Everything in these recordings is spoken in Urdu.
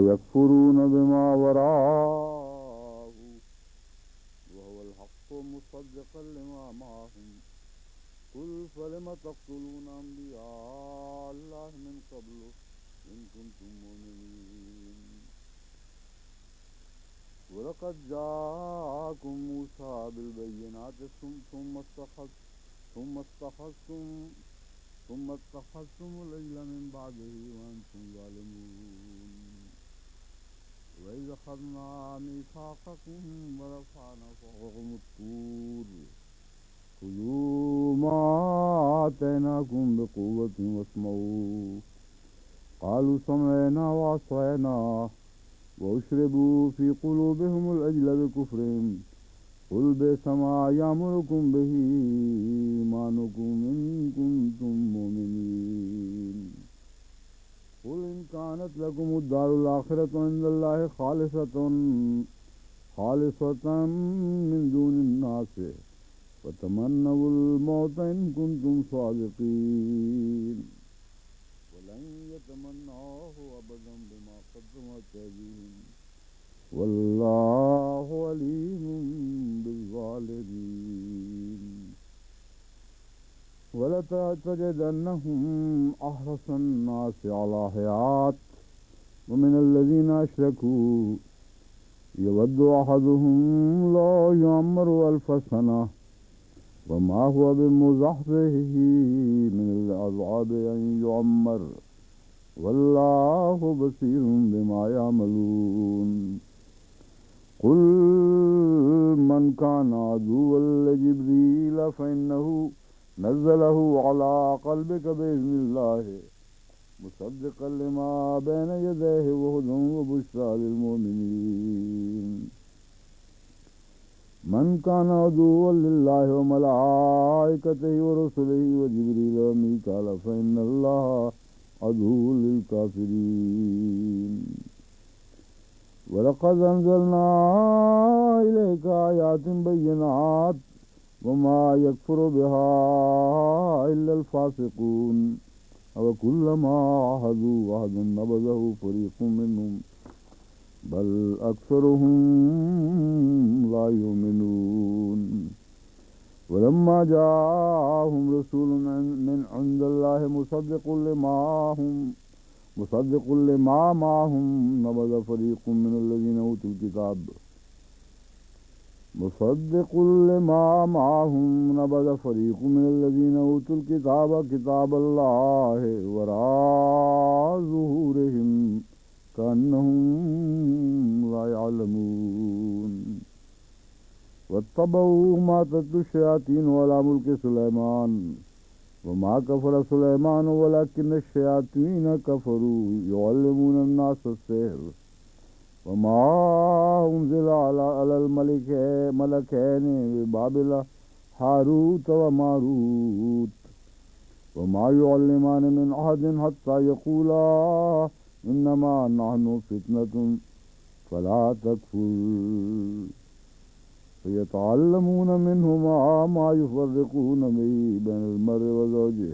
ويكفرون بما وراءه وهو الحق مصدقا لما معهم قل فلم تقتلون أنبياء الله من قبل إن كنتم مؤمنين ولقد جاءكم موسى بالبينات ثم اتخذتم العجل من بعده وأنتم ظالمون وإذ أخذنا ميثاقكم ورفعنا فوقكم الطور خذوا ما آتيناكم بقوة واسمعوا قالوا سمعنا وعصينا وأشربوا في قلوبهم العجل بكفرهم قل بئس ما يأمركم به إيمانكم إن كنتم مؤمنين قل إن كانت لكم الدار الآخرة عند الله خالصة من دون الناس فتمنوا الموت إن كنتم صادقين ولن يتمنوه أبدا بما قدمت أيديهم والله عليم بالظالمين ولتجدنهم أحرص الناس على حياة ومن الذين أشركوا يود أحدهم لا يعمر 1000 سنة وما هو بمزحزحه من العذاب أن يعمر والله بصير بما يعملون قل من كان عدوا لجبريل فإنه نزله على قلبك بإذن الله مصدقا لما بين يديه وهدى وبشرى للمؤمنين من كان عدوا لله وملائكته ورسله وجبريل وميكال فإن الله عدو للكافرين ولقد أنزلنا إليك آيات بينات وما يكفر بها إلا الفاسقون أوكلما عاهدوا عهدا نبذه فريق منهم بل أكثرهم لا يؤمنون ولما جاءهم رسول من عند الله مصدق لما معهم نبذ فريق من الذين أوتوا الكتاب كتاب الله وراء ظهورهم كأنهم لا يعلمون واتبعوا ما تتلو الشياطين على ملك سليمان وما كفر سليمان ولكن الشياطين كفروا يعلمون الناس السحر وما أنزل على الملكين ببابل هاروت وماروت وما يعلمان من أحد حتى يقولا إنما نحن فتنة فلا تكفر فيتعلمون منهما ما يفرقون به بين المرء وزوجه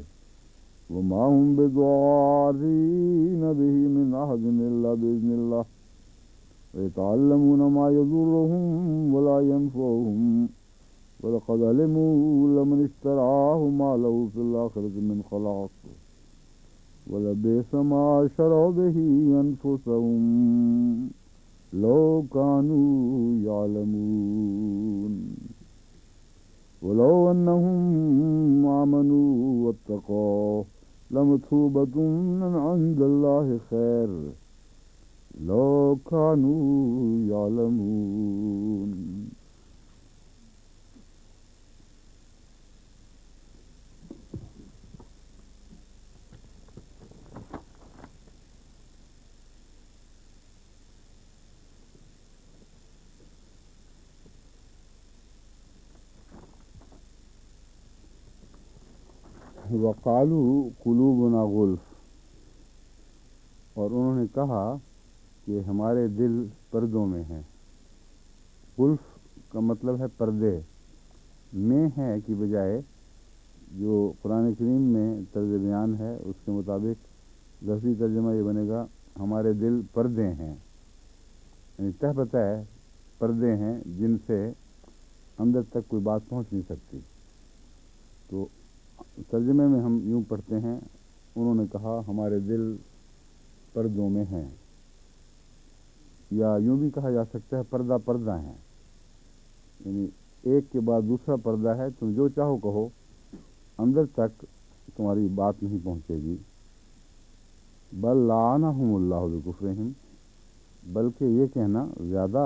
وما هم بضارين به من أحد إلا بإذن الله ويتعلمون ما يضرهم ولا ينفعهم ولقد علموا لمن اشتراه ما له في الآخرة من خلاق ولبئس ما شروا به أنفسهم لو كانوا يعلمون ولو أنهم آمنوا واتقوا لمثوبة من عند الله خير لو كانوا يعلمون وقالوا قلوبنا غلف، اور انہوں نے کہا کہ ہمارے دل پردوں میں ہیں۔ غلف کا مطلب ہے پردے، میں ہے کی بجائے جو قرآن کریم میں طرز بیان ہے اس کے مطابق لفظی ترجمہ یہ بنے گا ہمارے دل پردے ہیں، یعنی تہ بتہ پردے ہیں جن سے اندر تک کوئی بات پہنچ نہیں سکتی۔ تو ترجمے میں ہم یوں پڑھتے ہیں، انہوں نے کہا ہمارے دل پردوں میں ہیں، یا یوں بھی کہا جا سکتا ہے پردہ پردہ ہیں، یعنی ایک کے بعد دوسرا پردہ ہے، تم جو چاہو کہو اندر تک تمہاری بات نہیں پہنچے گی۔ بل لعنہم اللہ بکفرہم، بلکہ یہ کہنا زیادہ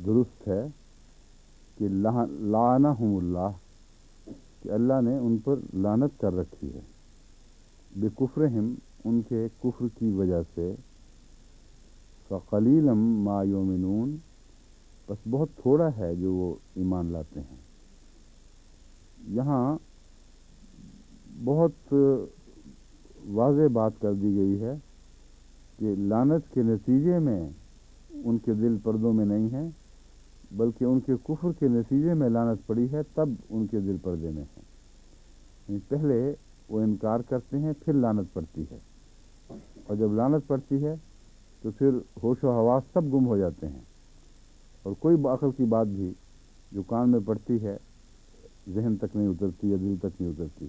درست ہے کہ لعنہم اللہ، کہ اللہ نے ان پر لعنت کر رکھی ہے، بکفرہم، ان کے کفر کی وجہ سے، فقلیلا ما یؤمنون، بس بہت تھوڑا ہے جو وہ ایمان لاتے ہیں۔ یہاں بہت واضح بات کر دی گئی ہے کہ لعنت کے نتیجے میں ان کے دل پردوں میں نہیں ہیں، بلکہ ان کے کفر کے نتیجے میں لعنت پڑی ہے، تب ان کے دل پردے میں ہیں۔ یعنی پہلے وہ انکار کرتے ہیں، پھر لعنت پڑتی ہے، اور جب لعنت پڑتی ہے تو پھر ہوش و حواس سب گم ہو جاتے ہیں، اور کوئی عقل کی بات بھی جو کان میں پڑتی ہے ذہن تک نہیں اترتی یا دل تک نہیں اترتی۔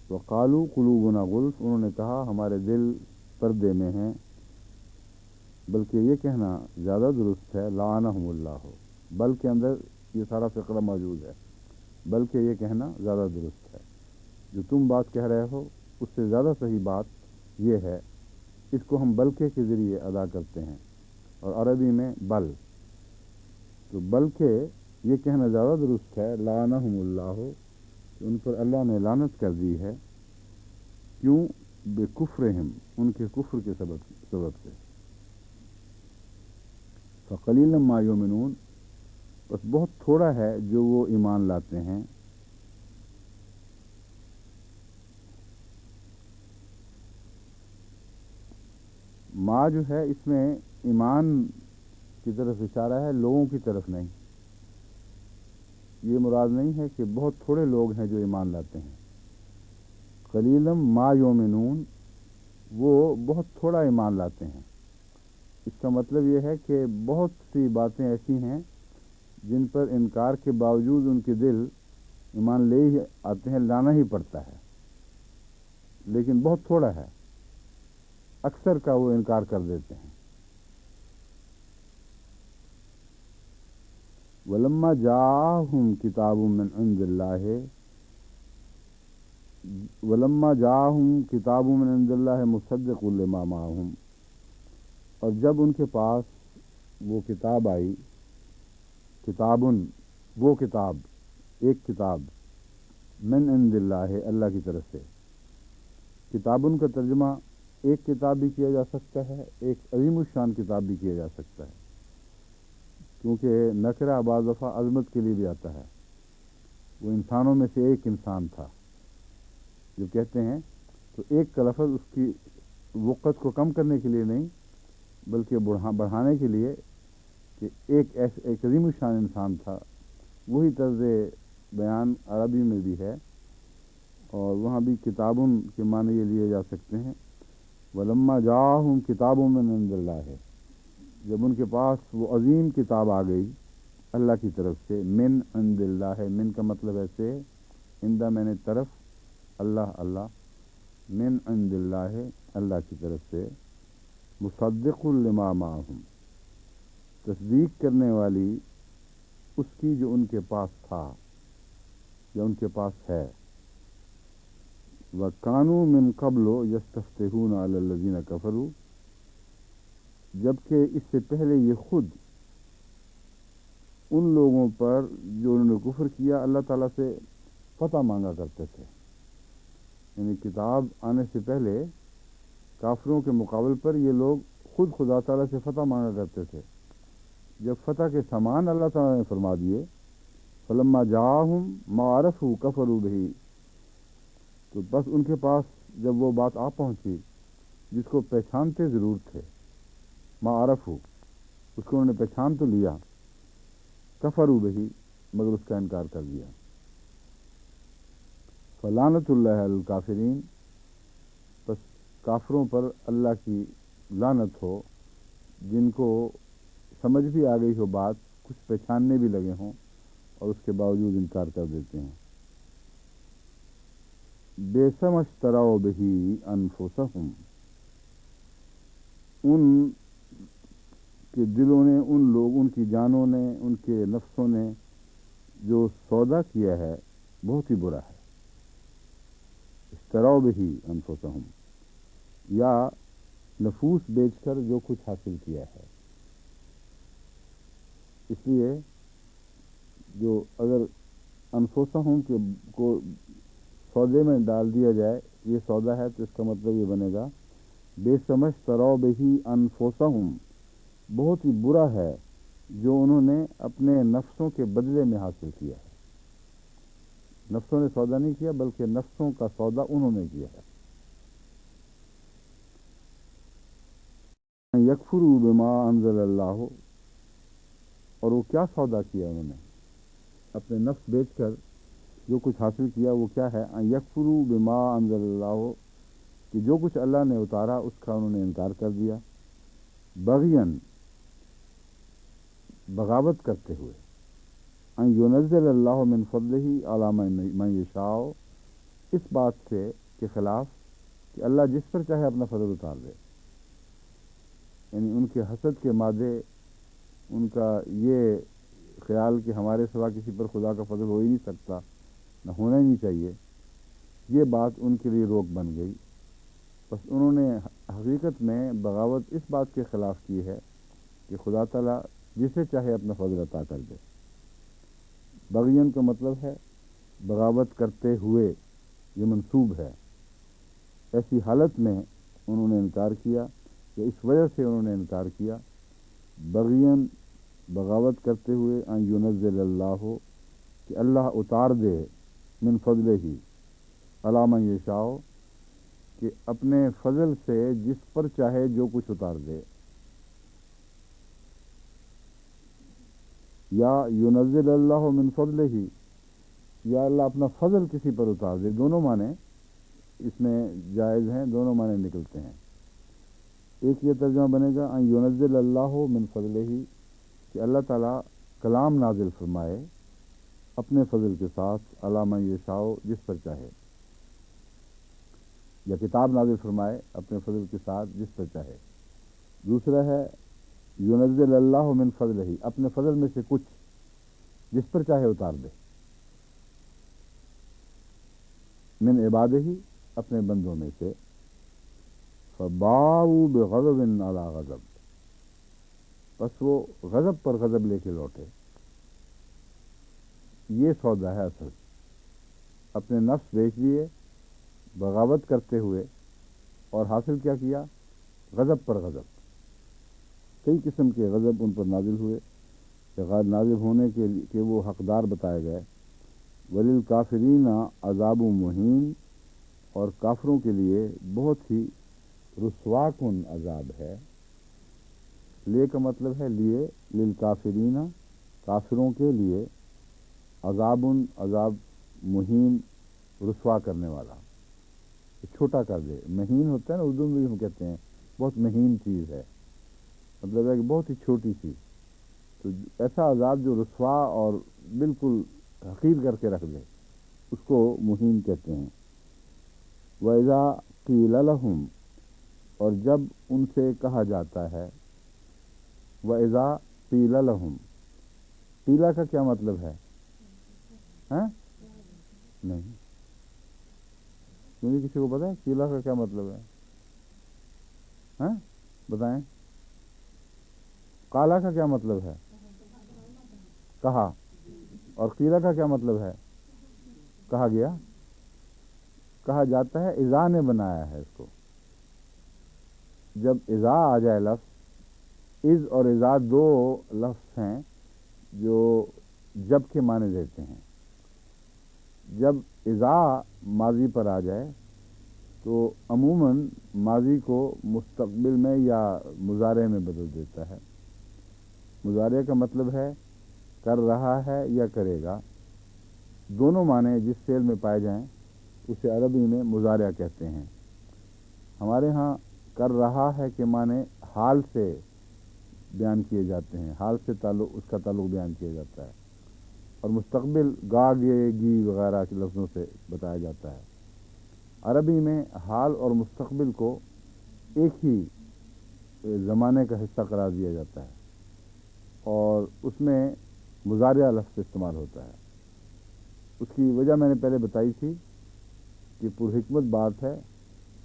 وقالوا قلوبنا غلف، انہوں نے کہا ہمارے دل پردے میں ہیں، بلکہ یہ کہنا زیادہ درست ہے لعنہم اللہ، بلکہ اندر یہ سارا فقرہ موجود ہے، بلکہ یہ کہنا زیادہ درست ہے، جو تم بات کہہ رہے ہو اس سے زیادہ صحیح بات یہ ہے، اس کو ہم بلکہ کے ذریعے ادا کرتے ہیں، اور عربی میں بل، تو بلکہ یہ کہنا زیادہ درست ہے لعنہم اللہ، کہ ان پر اللہ نے لعنت کر دی ہے، کیوں؟ بکفرہم، ان کے کفر کے سبب سے، فقلیلا ما یؤمنون، بس بہت تھوڑا ہے جو وہ ایمان لاتے ہیں۔ ما جو ہے اس میں ایمان کی طرف اشارہ ہے، لوگوں کی طرف نہیں، یہ مراد نہیں ہے کہ بہت تھوڑے لوگ ہیں جو ایمان لاتے ہیں۔ قلیلا ما یؤمنون، وہ بہت تھوڑا ایمان لاتے ہیں، اس کا مطلب یہ ہے کہ بہت سی باتیں ایسی ہیں جن پر انکار کے باوجود ان کے دل ایمان لے ہی آتے ہیں، لانا ہی پڑتا ہے، لیکن بہت تھوڑا ہے، اکثر کا وہ انکار کر دیتے ہیں۔ ولما جاءہم کتاب من عند اللہ، ولما جاءہم کتاب من عند اللہ مصدق لما معہم، اور جب ان کے پاس وہ کتاب آئی، کتابن، وہ کتاب، ایک کتاب، من عند اللہ، اللہ کی طرف سے، کتابن کا ترجمہ ایک کتاب بھی کیا جا سکتا ہے، ایک عظیم الشان کتاب بھی کیا جا سکتا ہے، کیونکہ نکرہ بعض دفعہ عظمت کے لیے بھی آتا ہے۔ وہ انسانوں میں سے ایک انسان تھا، جو کہتے ہیں تو ایک کا لفظ اس کی وقت کو کم کرنے کے لیے نہیں، بلکہ بڑھانے کے لیے، کہ ایک عظیم الشان انسان تھا، وہی طرز بیان عربی میں بھی ہے، اور وہاں بھی کتابن کے معنی یہ لیے جا سکتے ہیں۔ ولما جاءہم کتاب من عند اللہ ہے، جب ان کے پاس وہ عظیم کتاب آ گئی اللہ کی طرف سے، من عند اللہ ہے، من کا مطلب ہے سے، عندہ میں نے طرف، اللہ اللہ، من عند اللہ ہے، اللہ کی طرف سے، مصدق لما معہم، تصدیق کرنے والی اس کی جو ان کے پاس تھا یا ان کے پاس ہے۔ وَكَانُوا مِن قَبْلُ يَسْتَفْتِحُونَ عَلَى الَّذِينَ كَفَرُوا، جبکہ اس سے پہلے یہ خود ان لوگوں پر جو انہوں نے کفر کیا اللہ تعالیٰ سے فتح مانگا کرتے تھے، یعنی کتاب آنے سے پہلے کافروں کے مقابل پر یہ لوگ خود خدا تعالیٰ سے فتح مانگا کرتے تھے۔ جب فتح کے سامان اللہ تعالیٰ نے فرما دیے، فلما جاءہم ما عرفوا کفروا بہ، تو بس ان کے پاس جب وہ بات آ پہنچی جس کو پہچانتے ضرور تھے، ما عرفوا، اس کو انہوں نے پہچان تو لیا، کفروا بہ، مگر اس کا انکار کر دیا۔ فلعنت اللہ علی الکافرین، بس کافروں پر اللہ کی لعنت ہو، جن کو سمجھ بھی آ گئی ہو بات، کچھ پہچاننے بھی لگے ہوں اور اس کے باوجود انکار کر دیتے ہیں۔ بیسم اشتراؤ بہی انفسہم، ان کے دلوں نے، ان کی جانوں نے، ان کے نفسوں نے جو سودا کیا ہے بہت ہی برا ہے۔ اشتراؤ بہی انفسہم، یا نفوس بیچ کر جو کچھ حاصل کیا ہے۔ اس لیے جو اگر انفسہم کو سودے میں ڈال دیا جائے، یہ سودا ہے، تو اس کا مطلب یہ بنے گا بے سمجھ ترو بہی انفسہم، بہت ہی برا ہے جو انہوں نے اپنے نفسوں کے بدلے میں حاصل کیا ہے۔ نفسوں نے سودا نہیں کیا، بلکہ نفسوں کا سودا انہوں نے کیا ہے۔ یکفروا بما انزل اللہ، اور وہ کیا سودا کیا انہوں نے؟ اپنے نفس بیچ کر جو کچھ حاصل کیا وہ کیا ہے؟ یکفروا بما انزل اللہ، کہ جو کچھ اللہ نے اتارا اس کا انہوں نے انکار کر دیا، بغین، بغاوت کرتے ہوئے، ان ینزل اللہ من فضلہ علی من یشاء، اس بات سے کے خلاف کہ اللہ جس پر چاہے اپنا فضل اتار دے۔ یعنی ان کے حسد کے مادے، ان کا یہ خیال کہ ہمارے سوا کسی پر خدا کا فضل ہو ہی نہیں سکتا، نہ ہونا ہی نہیں چاہیے، یہ بات ان کے لیے روک بن گئی۔ بس انہوں نے حقیقت میں بغاوت اس بات کے خلاف کی ہے کہ خدا تعالیٰ جسے چاہے اپنا فضل عطا کر دے۔ بغین کا مطلب ہے بغاوت کرتے ہوئے، یہ منسوب ہے۔ ایسی حالت میں انہوں نے انکار کیا، یا اس وجہ سے انہوں نے انکار کیا، بغین، بغاوت کرتے ہوئے، ان ینزل اللہ، کہ اللہ اتار دے، من فضلہ ہی، علی من یشاء، کہ اپنے فضل سے جس پر چاہے جو کچھ اتار دے، یا ینزل اللہ من فضلہ ہی، یا اللہ اپنا فضل کسی پر اتار دے۔ دونوں معنی اس میں جائز ہیں، دونوں معنی نکلتے ہیں۔ ایک یہ ترجمہ بنے گا ان ینزل اللہ من فضلہ ہی، کہ اللہ تعالیٰ کلام نازل فرمائے اپنے فضل کے ساتھ، علی من یشاء، جس پر چاہے، یا کتاب نازل فرمائے اپنے فضل کے ساتھ جس پر چاہے۔ دوسرا ہے ینزل اللہ من فضلہ، اپنے فضل میں سے کچھ جس پر چاہے اتار دے، من عبادہ، اپنے بندوں میں سے، فباؤوا بغضب علی غضب، پس وہ غضب پر غضب لے کے لوٹے۔ یہ سودا ہے اصل، اپنے نفس بیچ دیے بغاوت کرتے ہوئے، اور حاصل کیا کیا؟ غضب پر غضب۔ کئی قسم کے غضب ان پر نازل ہوئے، نازل ہونے کے وہ حقدار بتائے گئے۔ وللکافرین عذاب مہین، اور کافروں کے لیے بہت ہی رسوا کن عذاب ہے۔ لے کا مطلب ہے لیے، للکافرین، کافروں کے لیے، عذاب، عذاب، مہین، رسوا کرنے والا، چھوٹا کر دے۔ مہین ہوتا ہے نا، اردو میں بھی ہم کہتے ہیں بہت مہین چیز ہے، مطلب ہے کہ بہت ہی چھوٹی سی، تو ایسا عذاب جو رسوا اور بالکل حقیر کر کے رکھ دے، اس کو مہین کہتے ہیں۔ وَإِذَا قِيلَ لَهُمْ، اور جب ان سے کہا جاتا ہے، وَإِذَا قِيلَ لَهُمْ، قیلا کا کیا مطلب ہے؟ ہاں نہیں، کیونکہ کسی کو پتا ہے قیلا کا کیا مطلب ہے؟ ہاں بتائیں۔ قالا کا کیا مطلب ہے؟ کہا، اور قیلا کا کیا مطلب ہے؟ کہا گیا، کہا جاتا ہے۔ اذا نے بنایا ہے اس کو، جب اذا آ جائے لفظ، از اور اذا دو لفظ ہیں جو جب کے معنی دیتے ہیں۔ جب اذا ماضی پر آ جائے تو عموماً ماضی کو مستقبل میں یا مضارع میں بدل دیتا ہے۔ مضارع کا مطلب ہے کر رہا ہے یا کرے گا، دونوں معنی جس فعل میں پائے جائیں اسے عربی میں مضارع کہتے ہیں۔ ہمارے ہاں کر رہا ہے کہ معنی حال سے بیان کیے جاتے ہیں، حال سے تعلق اس کا تعلق بیان کیا جاتا ہے، اور مستقبل گا گے گی وغیرہ کے لفظوں سے بتایا جاتا ہے۔ عربی میں حال اور مستقبل کو ایک ہی زمانے کا حصہ قرار دیا جاتا ہے، اور اس میں مضارع لفظ استعمال ہوتا ہے۔ اس کی وجہ میں نے پہلے بتائی تھی کہ پرحکمت بات ہے،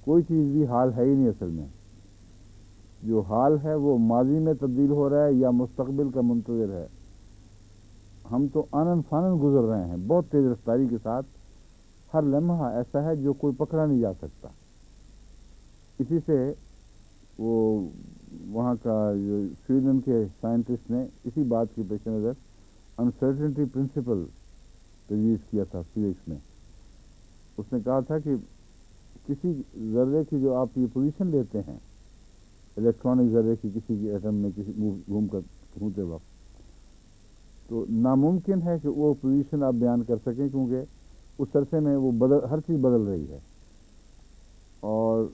کوئی چیز بھی حال ہے ہی نہیں اصل میں۔ جو حال ہے وہ ماضی میں تبدیل ہو رہا ہے یا مستقبل کا منتظر ہے۔ ہم تو آنن فانن گزر رہے ہیں بہت تیز رفتاری کے ساتھ، ہر لمحہ ایسا ہے جو کوئی پکڑا نہیں جا سکتا۔ اسی سے وہ وہاں کا جو سویڈن کے سائنٹسٹ نے اسی بات کے پیش نظر انسرٹنٹی پرنسپل تجویز کیا تھا فزکس میں۔ اس نے کہا تھا کہ کسی ذرے کی جو آپ یہ پوزیشن لیتے ہیں، الیکٹرانک ذرے کی کسی کی ایٹم میں کسی گھومتے وقت، تو ناممکن ہے کہ وہ پوزیشن آپ بیان کر سکیں، کیونکہ اس عرصے میں وہ ہر چیز بدل رہی ہے، اور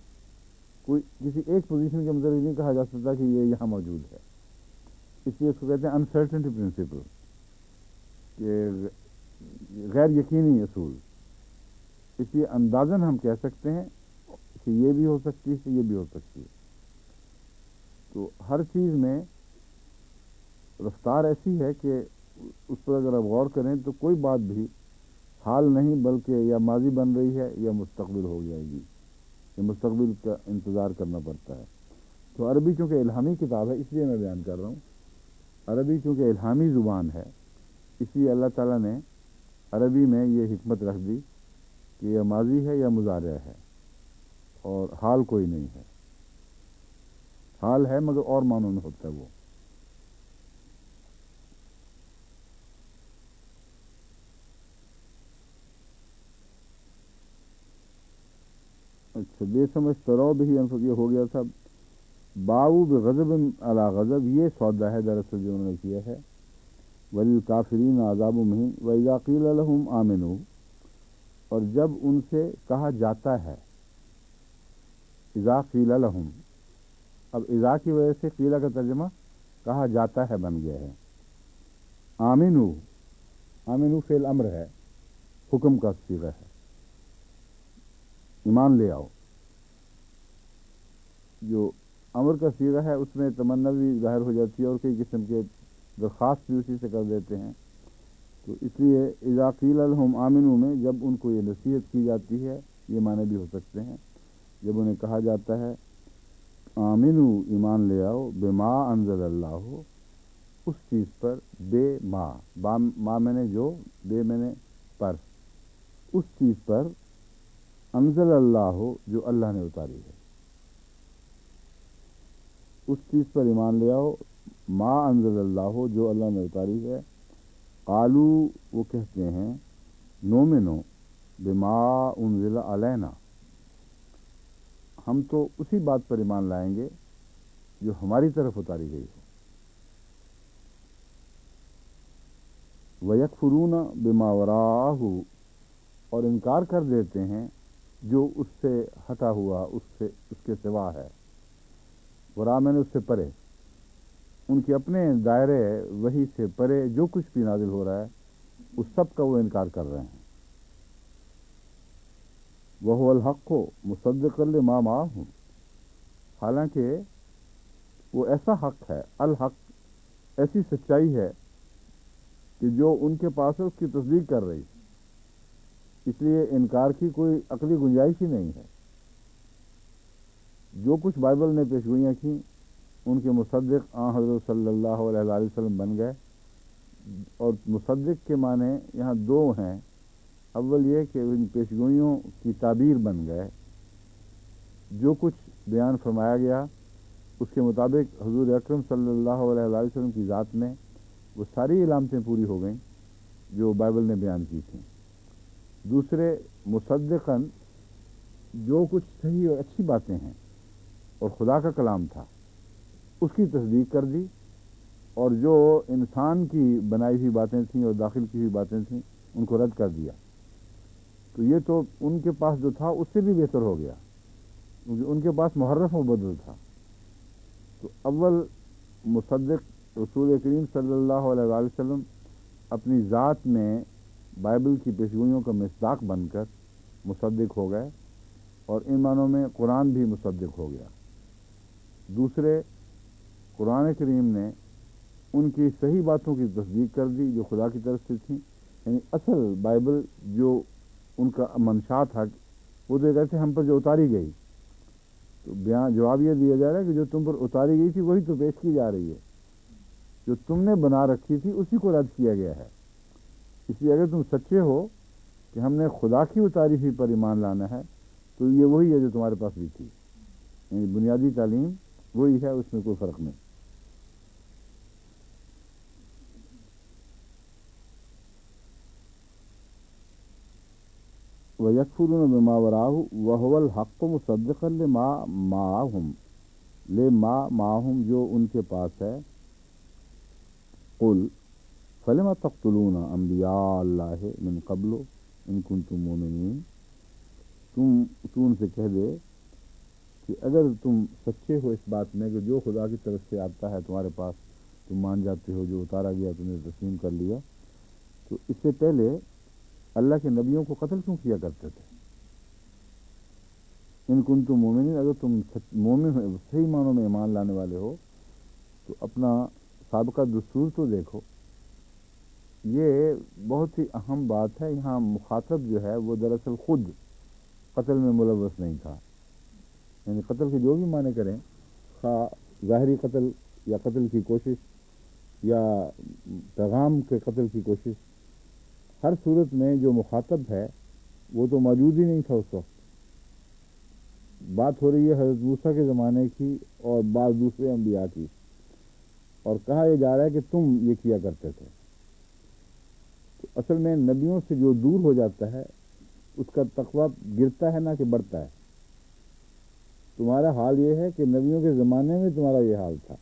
کوئی کسی ایک پوزیشن کے مطابق نہیں کہا جا سکتا کہ یہ یہاں موجود ہے۔ اس لیے اس کو کہتے ہیں انسرٹنٹی پرنسپل، کہ غیر یقینی اصول۔ اس لیے اندازاً ہم کہہ سکتے ہیں کہ یہ بھی ہو سکتی ہے، یہ بھی ہو سکتی ہے۔ تو ہر چیز میں رفتار ایسی ہے کہ اس پر اگر آپ غور کریں تو کوئی بات بھی حال نہیں بلکہ یا ماضی بن رہی ہے یا مستقبل ہو جائے گی، یا مستقبل کا انتظار کرنا پڑتا ہے۔ تو عربی چونکہ الہامی کتاب ہے اس لیے میں بیان کر رہا ہوں، عربی چونکہ الہامی زبان ہے اس لیے اللہ تعالیٰ نے عربی میں یہ حکمت رکھ دی کہ یہ ماضی ہے یا مضارع ہے، اور حال کوئی نہیں ہے۔ حال ہے مگر اور معنوں میں ہوتا ہے وہ۔ اچھا، بے سمجھ ترو بھی یہ ہو گیا تھا۔ باؤ بغضب علی غضب، یہ سودا ہے دراصل جو انہوں نے کیا ہے۔ وللکافرین عذاب مہین وَإِذَا قِیلَ لَهُمْ آمِنُوا، اور جب ان سے کہا جاتا ہے، اذا قیل لہم، اب اذا کی وجہ سے قیل کا ترجمہ کہا جاتا ہے بن گیا ہے۔ آمنو، آمنو فعل امر ہے، حکم کا صیغہ ہے، ایمان لے آؤ۔ جو امر کا صیغہ ہے اس میں تمنا بھی ظاہر ہو جاتی ہے، اور کئی قسم کے درخواست بھی اسی سے کر دیتے ہیں۔ تو اس لیے اذا قیل لہم آمنو میں جب ان کو یہ نصیحت کی جاتی ہے، یہ معنی بھی ہو سکتے ہیں۔ جب انہیں کہا جاتا ہے آمنو، ایمان لے آؤ، بما انزل اللہ، اس چیز پر، بے ما میں نے جو، بے میں نے پر، اس چیز پر، انزل اللہ جو اللہ نے اتاری ہے، اس چیز پر ایمان لے آؤ، ما انزل اللہ جو اللہ نے اتاری ہے۔ قالو، وہ کہتے ہیں، نومنو بما انزل علینا، ہم تو اسی بات پر ایمان لائیں گے جو ہماری طرف اتاری گئی ہو۔ وَيَكْفُرُونَ بِمَا وَرَاءَهُ، اور انکار کر دیتے ہیں جو اس سے ہٹا ہوا، اس کے سوا ہے۔ وراء میں نے اس سے پرے، ان کے اپنے دائرے وہی سے پرے جو کچھ بھی نازل ہو رہا ہے اس سب کا وہ انکار کر رہے ہیں۔ وَهُوَ الْحَقُّ مُصَدِّقًا لِمَا مَعَهُمْ، حالانکہ وہ ایسا حق ہے، الحق ایسی سچائی ہے کہ جو ان کے پاس ہے اس کی تصدیق کر رہی، اس لیے انکار کی کوئی عقلی گنجائش ہی نہیں ہے۔ جو کچھ بائبل نے پیشگوئیاں کیں ان کے مصدق حضرت صلی اللہ علیہ وآلہ وسلم بن گئے، اور مصدق کے معنی یہاں دو ہیں۔ اول یہ کہ ان پیشگوئیوں کی تعبیر بن گئے، جو کچھ بیان فرمایا گیا اس کے مطابق حضور اکرم صلی اللہ علیہ وآلہ وسلم کی ذات میں وہ ساری علامتیں پوری ہو گئیں جو بائبل نے بیان کی تھیں۔ دوسرے، مصدقاً جو کچھ صحیح اور اچھی باتیں ہیں اور خدا کا کلام تھا اس کی تصدیق کر دی، اور جو انسان کی بنائی ہوئی باتیں تھیں اور داخل کی ہوئی باتیں تھیں ان کو رد کر دیا۔ تو یہ تو ان کے پاس جو تھا اس سے بھی بہتر ہو گیا، کیونکہ ان کے پاس محرف و بدل تھا. تو اول مصدق رسول کریم صلی اللہ علیہ وآلہ وسلم اپنی ذات میں بائبل کی پیشگوئیوں کا مصداق بن کر مصدق ہو گئے، اور ان معنوں میں قرآن بھی مصدق ہو گیا. دوسرے، قرآن کریم نے ان کی صحیح باتوں کی تصدیق کر دی جو خدا کی طرف سے تھیں. یعنی اصل بائبل جو ان کا منشا تھا وہ تو کہتے ہم پر جو اتاری گئی، تو جواب یہ دیا جا رہا ہے کہ جو تم پر اتاری گئی تھی وہی تو پیش کی جا رہی ہے. جو تم نے بنا رکھی تھی اسی کو رد کیا گیا ہے. اس لیے اگر تم سچے ہو کہ ہم نے خدا کی اتاری ہوئی پر ایمان لانا ہے تو یہ وہی ہے جو تمہارے پاس بھی تھی. یعنی بنیادی تعلیم وہی ہے، اس میں کوئی فرق نہیں. وَيَكْفُرُونَ بِمَا وَرَاءَهُ وَهُوَ الْحَقُّ مُصَدِّقًا لِمَا مَعَهُمْ جو ان کے پاس ہے. قُلْ فَلِمَ تَقْتُلُونَ أَنْبِيَاءَ اللَّهِ مِنْ قَبْلُ إِن كُنتُم مُؤْمِنِينَ. تو ان سے کہہ دے کہ اگر تم سچے ہو اس بات میں کہ جو خدا کی طرف سے آتا ہے تمہارے پاس تم مان جاتے ہو، جو اتارا گیا تم نے تسلیم کر لیا، تو اس سے پہلے اللہ کے نبیوں کو قتل کیوں کیا کرتے تھے؟ ان کنتم مومنین، اگر تم مومن صحیح معنوں میں ایمان لانے والے ہو تو اپنا سابقہ دستور تو دیکھو. یہ بہت ہی اہم بات ہے. یہاں مخاطب جو ہے وہ دراصل خود قتل میں ملوث نہیں تھا. یعنی قتل کے جو بھی معنی کریں، خواہ ظاہری قتل یا قتل کی کوشش یا پیغام کے قتل کی کوشش، ہر صورت میں جو مخاطب ہے وہ تو موجود ہی نہیں تھا اس وقت. بات ہو رہی ہے حضرت موسیٰ کے زمانے کی اور بعض دوسرے انبیاء کی، اور کہا یہ جا رہا ہے کہ تم یہ کیا کرتے تھے. تو اصل میں نبیوں سے جو دور ہو جاتا ہے اس کا تقویٰ گرتا ہے نہ کہ بڑھتا ہے. تمہارا حال یہ ہے کہ نبیوں کے زمانے میں تمہارا یہ حال تھا.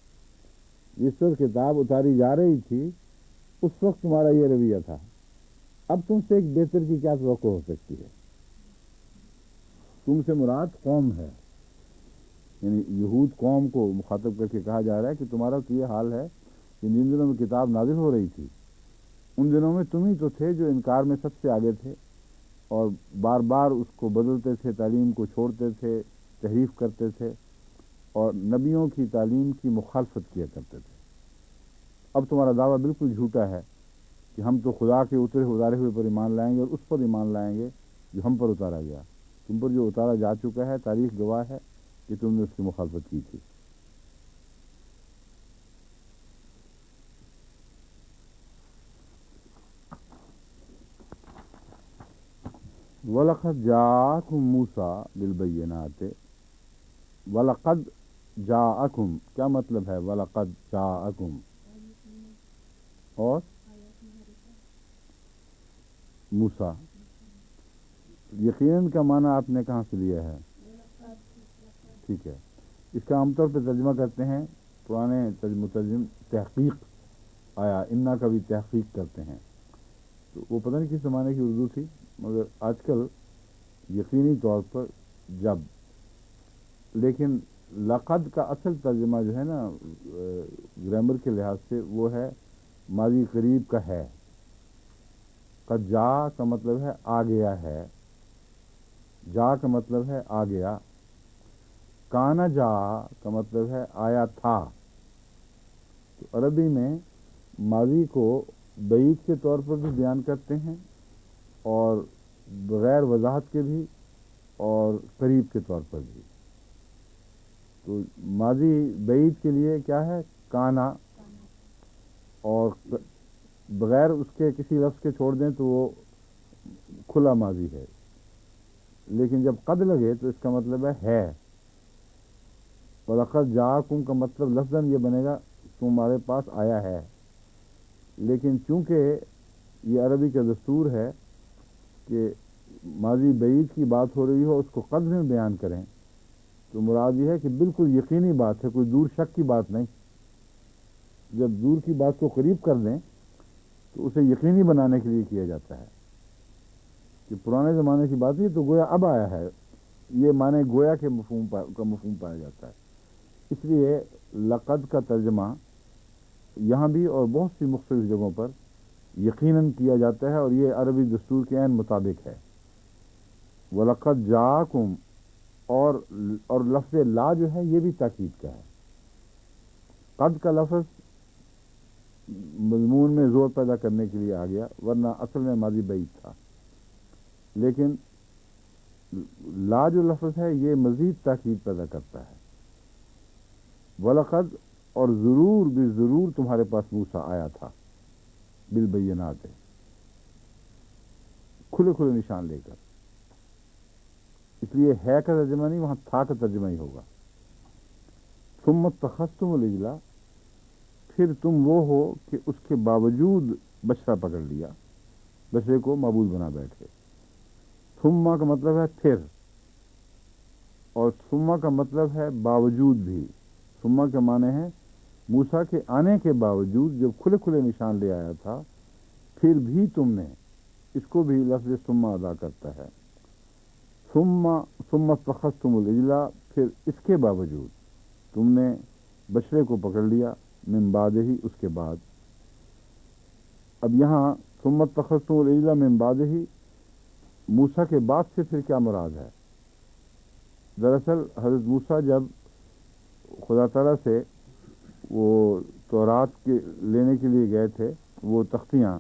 جس وقت کتاب اتاری جا رہی تھی اس وقت تمہارا یہ رویہ تھا. اب تم سے ایک بہتر کی کیا توقع ہو سکتی ہے؟ تم سے مراد قوم ہے، یعنی یہود قوم کو مخاطب کر کے کہا جا رہا ہے کہ تمہارا تو یہ حال ہے کہ جن دنوں میں کتاب نازل ہو رہی تھی ان دنوں میں تم ہی تو تھے جو انکار میں سب سے آگے تھے، اور بار بار اس کو بدلتے تھے، تعلیم کو چھوڑتے تھے، تحریف کرتے تھے، اور نبیوں کی تعلیم کی مخالفت کیا کرتے تھے. اب تمہارا دعویٰ بالکل جھوٹا ہے کہ ہم تو خدا کے اتارے ہوئے پر ایمان لائیں گے اور اس پر ایمان لائیں گے جو ہم پر اتارا گیا. تم پر جو اتارا جا چکا ہے تاریخ گواہ ہے کہ تم نے اس کی مخالفت کی تھی. وَلَقَدْ جَاءَكُم مُوسَىٰ بِالْبَيِّنَاتِ. وَلَقَدْ جَاءَكُم کیا مطلب ہے؟ وَلَقَدْ جَاءَكُم اور موسیٰ، یقیناً کا معنی آپ نے کہاں سے لیا ہے؟ ٹھیک ہے، اس کا عام طور پہ ترجمہ کرتے ہیں پرانے مترجم تحقیق آیا، انا کا بھی تحقیق کرتے ہیں. تو وہ پتہ نہیں کس زمانے کی اردو تھی، مگر آج کل یقینی طور پر جب. لیکن لقد کا اصل ترجمہ جو ہے نا گرامر کے لحاظ سے وہ ہے ماضی قریب کا ہے. قد جا کا مطلب ہے آ گیا ہے، جا کا مطلب ہے آ گیا، کانا جا کا مطلب ہے آیا تھا. تو عربی میں ماضی کو بعید کے طور پر بھی بیان کرتے ہیں اور بغیر وضاحت کے بھی اور قریب کے طور پر بھی. تو ماضی بعید کے لیے کیا ہے؟ کانا، اور بغیر اس کے کسی لفظ کے چھوڑ دیں تو وہ کھلا ماضی ہے. لیکن جب قد لگے تو اس کا مطلب ہے. وَلَقَدْ جَاءَكُمْ کا مطلب لفظاً یہ بنے گا تمہارے پاس آیا ہے. لیکن چونکہ یہ عربی کا دستور ہے کہ ماضی بعید کی بات ہو رہی ہو اس کو قد میں بیان کریں، تو مراد یہ ہے کہ بالکل یقینی بات ہے، کوئی دور شک کی بات نہیں. جب دور کی بات کو قریب کر دیں تو اسے یقینی بنانے کے لیے کیا جاتا ہے کہ پرانے زمانے کی بات نہیں تو گویا اب آیا ہے. یہ معنی گویا کے کا مفہوم پایا جاتا ہے. اس لیے لقد کا ترجمہ یہاں بھی اور بہت سی مختلف جگہوں پر یقیناً کیا جاتا ہے، اور یہ عربی دستور کے عین مطابق ہے. وَلَقَدْ جَاءَكُمْ، اور لفظ لا جو ہے یہ بھی تاکید کا ہے. قد کا لفظ مضمون میں زور پیدا کرنے کے لیے آ گیا، ورنہ اصل میں ماضی بعید تھا. لیکن لا جو لفظ ہے یہ مزید تاکید پیدا کرتا ہے. وَلَقَدْ، اور ضرور بھی ضرور تمہارے پاس موسیٰ آیا تھا، بالبینات، کھلے کھلے نشان لے کر. اس لیے ہے کا ترجمہ نہیں، وہاں تھا کا ترجمہ ہی ہوگا. ثم اتخذتم العجل، پھر تم وہ ہو کہ اس کے باوجود بچڑا پکڑ لیا، بچڑے کو معبود بنا بیٹھے. ثم کا مطلب ہے پھر، اور ثم کا مطلب ہے باوجود بھی. ثم کے معنی ہے موسیٰ کے آنے کے باوجود جب کھلے کھلے نشان لے آیا تھا، پھر بھی تم نے، اس کو بھی لفظ ثم ادا کرتا ہے. ثم اتخذتم العجل، پھر اس کے باوجود تم نے بچڑے کو پکڑ لیا، من بعدہ، اس کے بعد. اب یہاں ثم اتخذتم العجل من بعدہ، موسیٰ کے بعد سے پھر کیا مراد ہے؟ دراصل حضرت موسیٰ جب خدا تعالیٰ سے وہ تورات کے لینے کے لیے گئے تھے، وہ تختیاں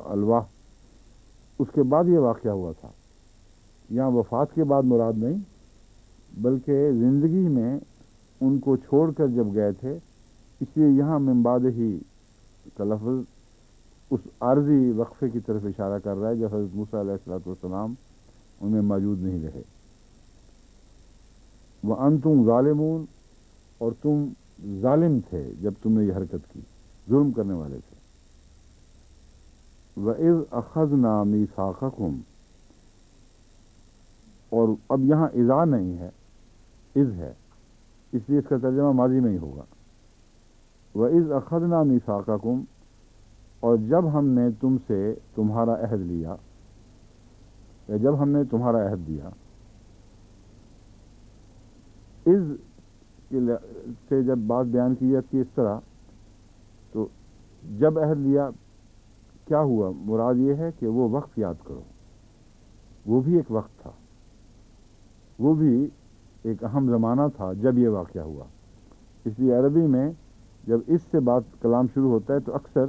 الواح، اس کے بعد یہ واقعہ ہوا تھا. یہاں وفات کے بعد مراد نہیں، بلکہ زندگی میں ان کو چھوڑ کر جب گئے تھے، اس لیے یہاں من بعد ہی کا لفظ اس عارضی وقفے کی طرف اشارہ کر رہا ہے جب حضرت موسیٰ علیہ الصلوۃ والسلام ان میں موجود نہیں رہے. وَأَنْتُمْ ظَالِمُونَ، اور تم ظالم تھے جب تم نے یہ حرکت کی، ظلم کرنے والے تھے. وَإِذْ أَخَذْنَا مِيثَاقَكُمْ، اور اب یہاں اذا نہیں ہے، اذ ہے، اس لیے اس کا ترجمہ ماضی میں ہی ہوگا. وَإِذْ أَخَذْنَا مِيثَاقَكُمْ، اور جب ہم نے تم سے تمہارا عہد لیا، یا جب ہم نے تمہارا عہد دیا. اذ سے جب بات بیان کی جاتی ہے اس طرح، تو جب عہد لیا کیا ہوا؟ مراد یہ ہے کہ وہ وقت یاد کرو، وہ بھی ایک وقت تھا، وہ بھی ایک اہم زمانہ تھا جب یہ واقعہ ہوا. اس لیے عربی میں جب اس سے بات کلام شروع ہوتا ہے تو اکثر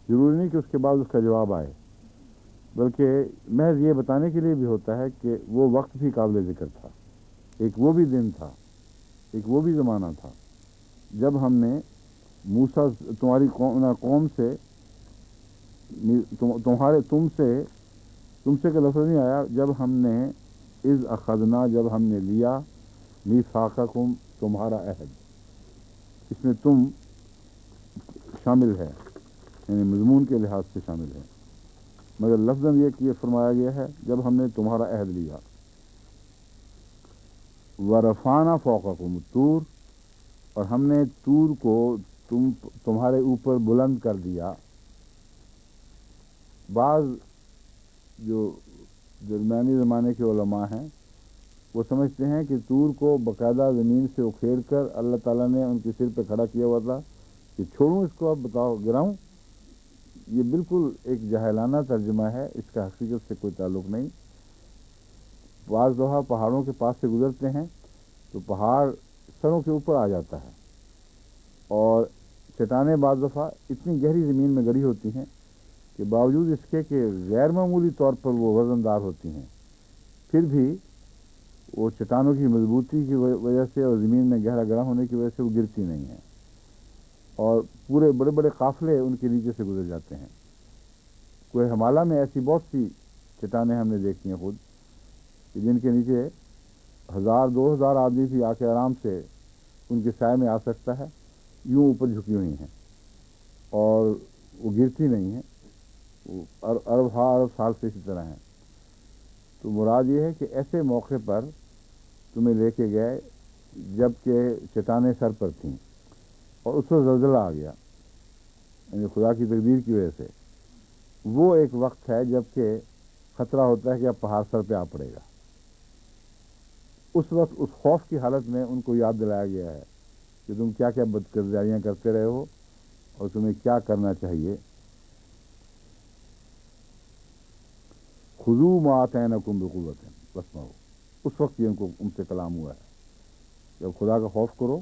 ضروری نہیں کہ اس کے بعد اس کا جواب آئے، بلکہ محض یہ بتانے کے لیے بھی ہوتا ہے کہ وہ وقت بھی قابل ذکر تھا، ایک وہ بھی دن تھا، ایک وہ بھی زمانہ تھا جب ہم نے موسیٰ، تمہاری قوم سے، تم سے کا لفظ نہیں آیا، جب ہم نے اذ اخذنا، جب ہم نے لیا، میثاقکم، تمہارا عہد، اس میں تم شامل ہے، یعنی مضمون کے لحاظ سے شامل ہے، مگر لفظاً یہ کہ یہ فرمایا گیا ہے جب ہم نے تمہارا عہد لیا. ورفعنا فوقکم الطور، اور ہم نے طور کو تمہارے اوپر بلند کر دیا. بعض جو درمیانی زمانے کے علماء ہیں وہ سمجھتے ہیں کہ طور کو باقاعدہ زمین سے اکھیڑ کر اللہ تعالیٰ نے ان کے سر پہ کھڑا کیا ہوا تھا کہ چھوڑوں اس کو، اب بتاؤ گراؤں. یہ بالکل ایک جاہلانہ ترجمہ ہے، اس کا حقیقت سے کوئی تعلق نہیں. بعض دفعہ پہاڑوں کے پاس سے گزرتے ہیں تو پہاڑ سروں کے اوپر آ جاتا ہے، اور چٹانیں بعض دفعہ اتنی گہری زمین میں گڑی ہوتی ہیں کہ باوجود اس کے کہ غیر معمولی طور پر وہ وزن دار ہوتی ہیں، پھر بھی وہ چٹانوں کی مضبوطی کی وجہ سے اور زمین میں گہرا گڑا ہونے کی وجہ سے وہ گرتی نہیں ہیں، اور پورے بڑے بڑے قافلے ان کے نیچے سے گزر جاتے ہیں. کوئی ہمالیہ میں ایسی بہت سی چٹانیں ہم نے دیکھی ہیں خود، کہ جن کے نیچے 1000-2000 آدمی بھی آ کے آرام سے ان کے سائے میں آ سکتا ہے، یوں اوپر جھکی ہوئی ہیں اور وہ گرتی نہیں ہیں، وہ ارب سال سے اسی طرح ہیں. تو مراد یہ ہے کہ ایسے موقع پر تمہیں لے کے گئے جب کہ چٹانیں سر پر تھیں، اور اس وقت زلزلہ آ گیا، یعنی خدا کی تقدیر کی وجہ سے. وہ ایک وقت ہے جب کہ خطرہ ہوتا ہے کہ اب پہاڑ سر پہ آ پڑے گا. اس وقت اس خوف کی حالت میں ان کو یاد دلایا گیا ہے کہ تم کیا کیا بدکرداریاں کرتے رہے ہو اور تمہیں کیا کرنا چاہیے. خذوا ما آتیناکم بقوۃ واسمعوا. اس وقت یہ ان سے کلام ہوا ہے. جب خدا کا خوف کرو،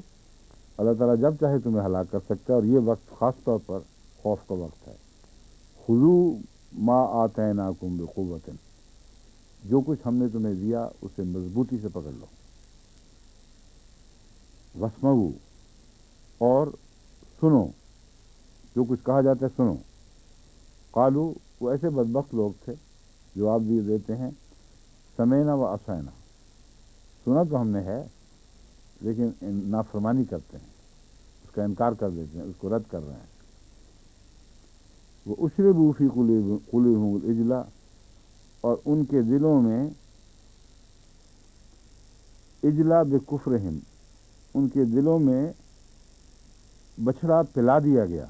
اللہ تعالیٰ جب چاہے تمہیں ہلاک کر سکتا ہے، اور یہ وقت خاص طور پر خوف کا وقت ہے. خذوا ما آتیناکم بقوۃ، جو کچھ ہم نے تمہیں دیا اسے مضبوطی سے پکڑ لو. واسمعوا، اور سنو، جو کچھ کہا جاتا ہے سنو. قالوا، وہ ایسے بدبخت لوگ تھے جواب دیتے ہیں سمینا و عصینا، سنا تو ہم نے ہے لیکن نافرمانی کرتے ہیں، اس کا انکار کر دیتے ہیں، اس کو رد کر رہے ہیں. وہ اشربوا فی قلوبہم العجل، اور ان کے دلوں میں اجلا بکفرہم، ان کے دلوں میں بچھڑا پلا دیا گیا.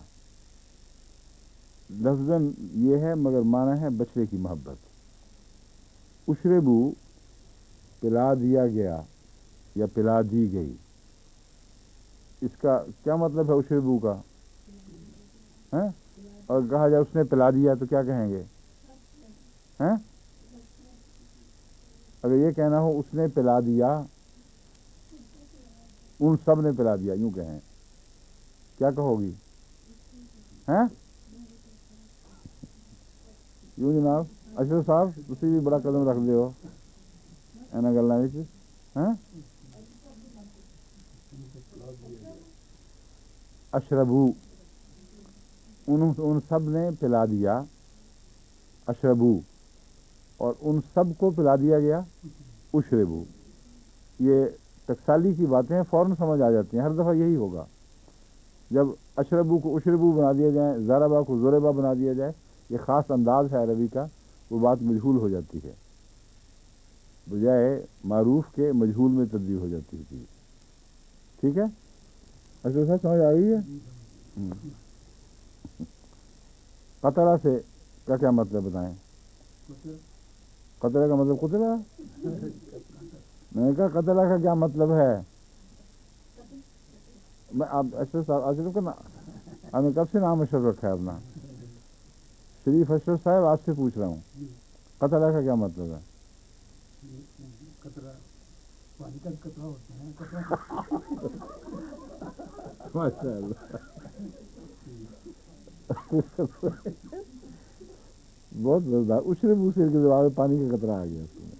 لفظاً یہ ہے مگر معنی ہے بچڑے کی محبت. اشربو، پلا دیا گیا یا پلا دی گئی. اس کا کیا مطلب ہے اشربو کا؟ ہیں؟ اور کہا جائے اس نے پلا دیا تو کیا کہیں گے؟ ہیں؟ اگر یہ کہنا ہو اس نے پلا دیا، ان سب نے پلا دیا، یوں کہیں، کیا کہو گی؟ ہیں؟ یوں جناب اشرف صاحب تسی بھی بڑا قدم رکھ دے ہو اینا گلاں وچ. ہیں؟ اشربو، ان سب نے پلا دیا. اشربو، اور ان سب کو پلا دیا گیا. اشربو، یہ ٹکسالی کی باتیں فوراً سمجھ آ جاتی ہیں، ہر دفعہ یہی ہوگا. جب اشربو کو اشربو بنا دیا جائے، ضربا کو ضربا بنا دیا جائے، یہ خاص انداز ہے عربی کا، وہ بات مجہول ہو جاتی ہے، بجائے معروف کے مجہول میں تبدیل ہو جاتی ہے چیز. ٹھیک ہے؟ اچھا سر سمجھ آ رہی ہے؟ قطرہ سے کا کیا مطلب بتائیں؟ قطرہ کا مطلب قطرہ؟ میں نے کہا قطرہ کا کیا مطلب ہے؟ میں آپ اشرف صاحب اشرف کا ہم نے کب سے نام اشرف رکھا ہے اپنا؟ شریف اشرف صاحب آپ سے پوچھ رہا ہوں، قطرہ کا کیا مطلب ہے؟ ماشاء اللہ، بہت مزیدار. اشربو سے کے جواب پانی کا قطرہ آ گیا اس میں.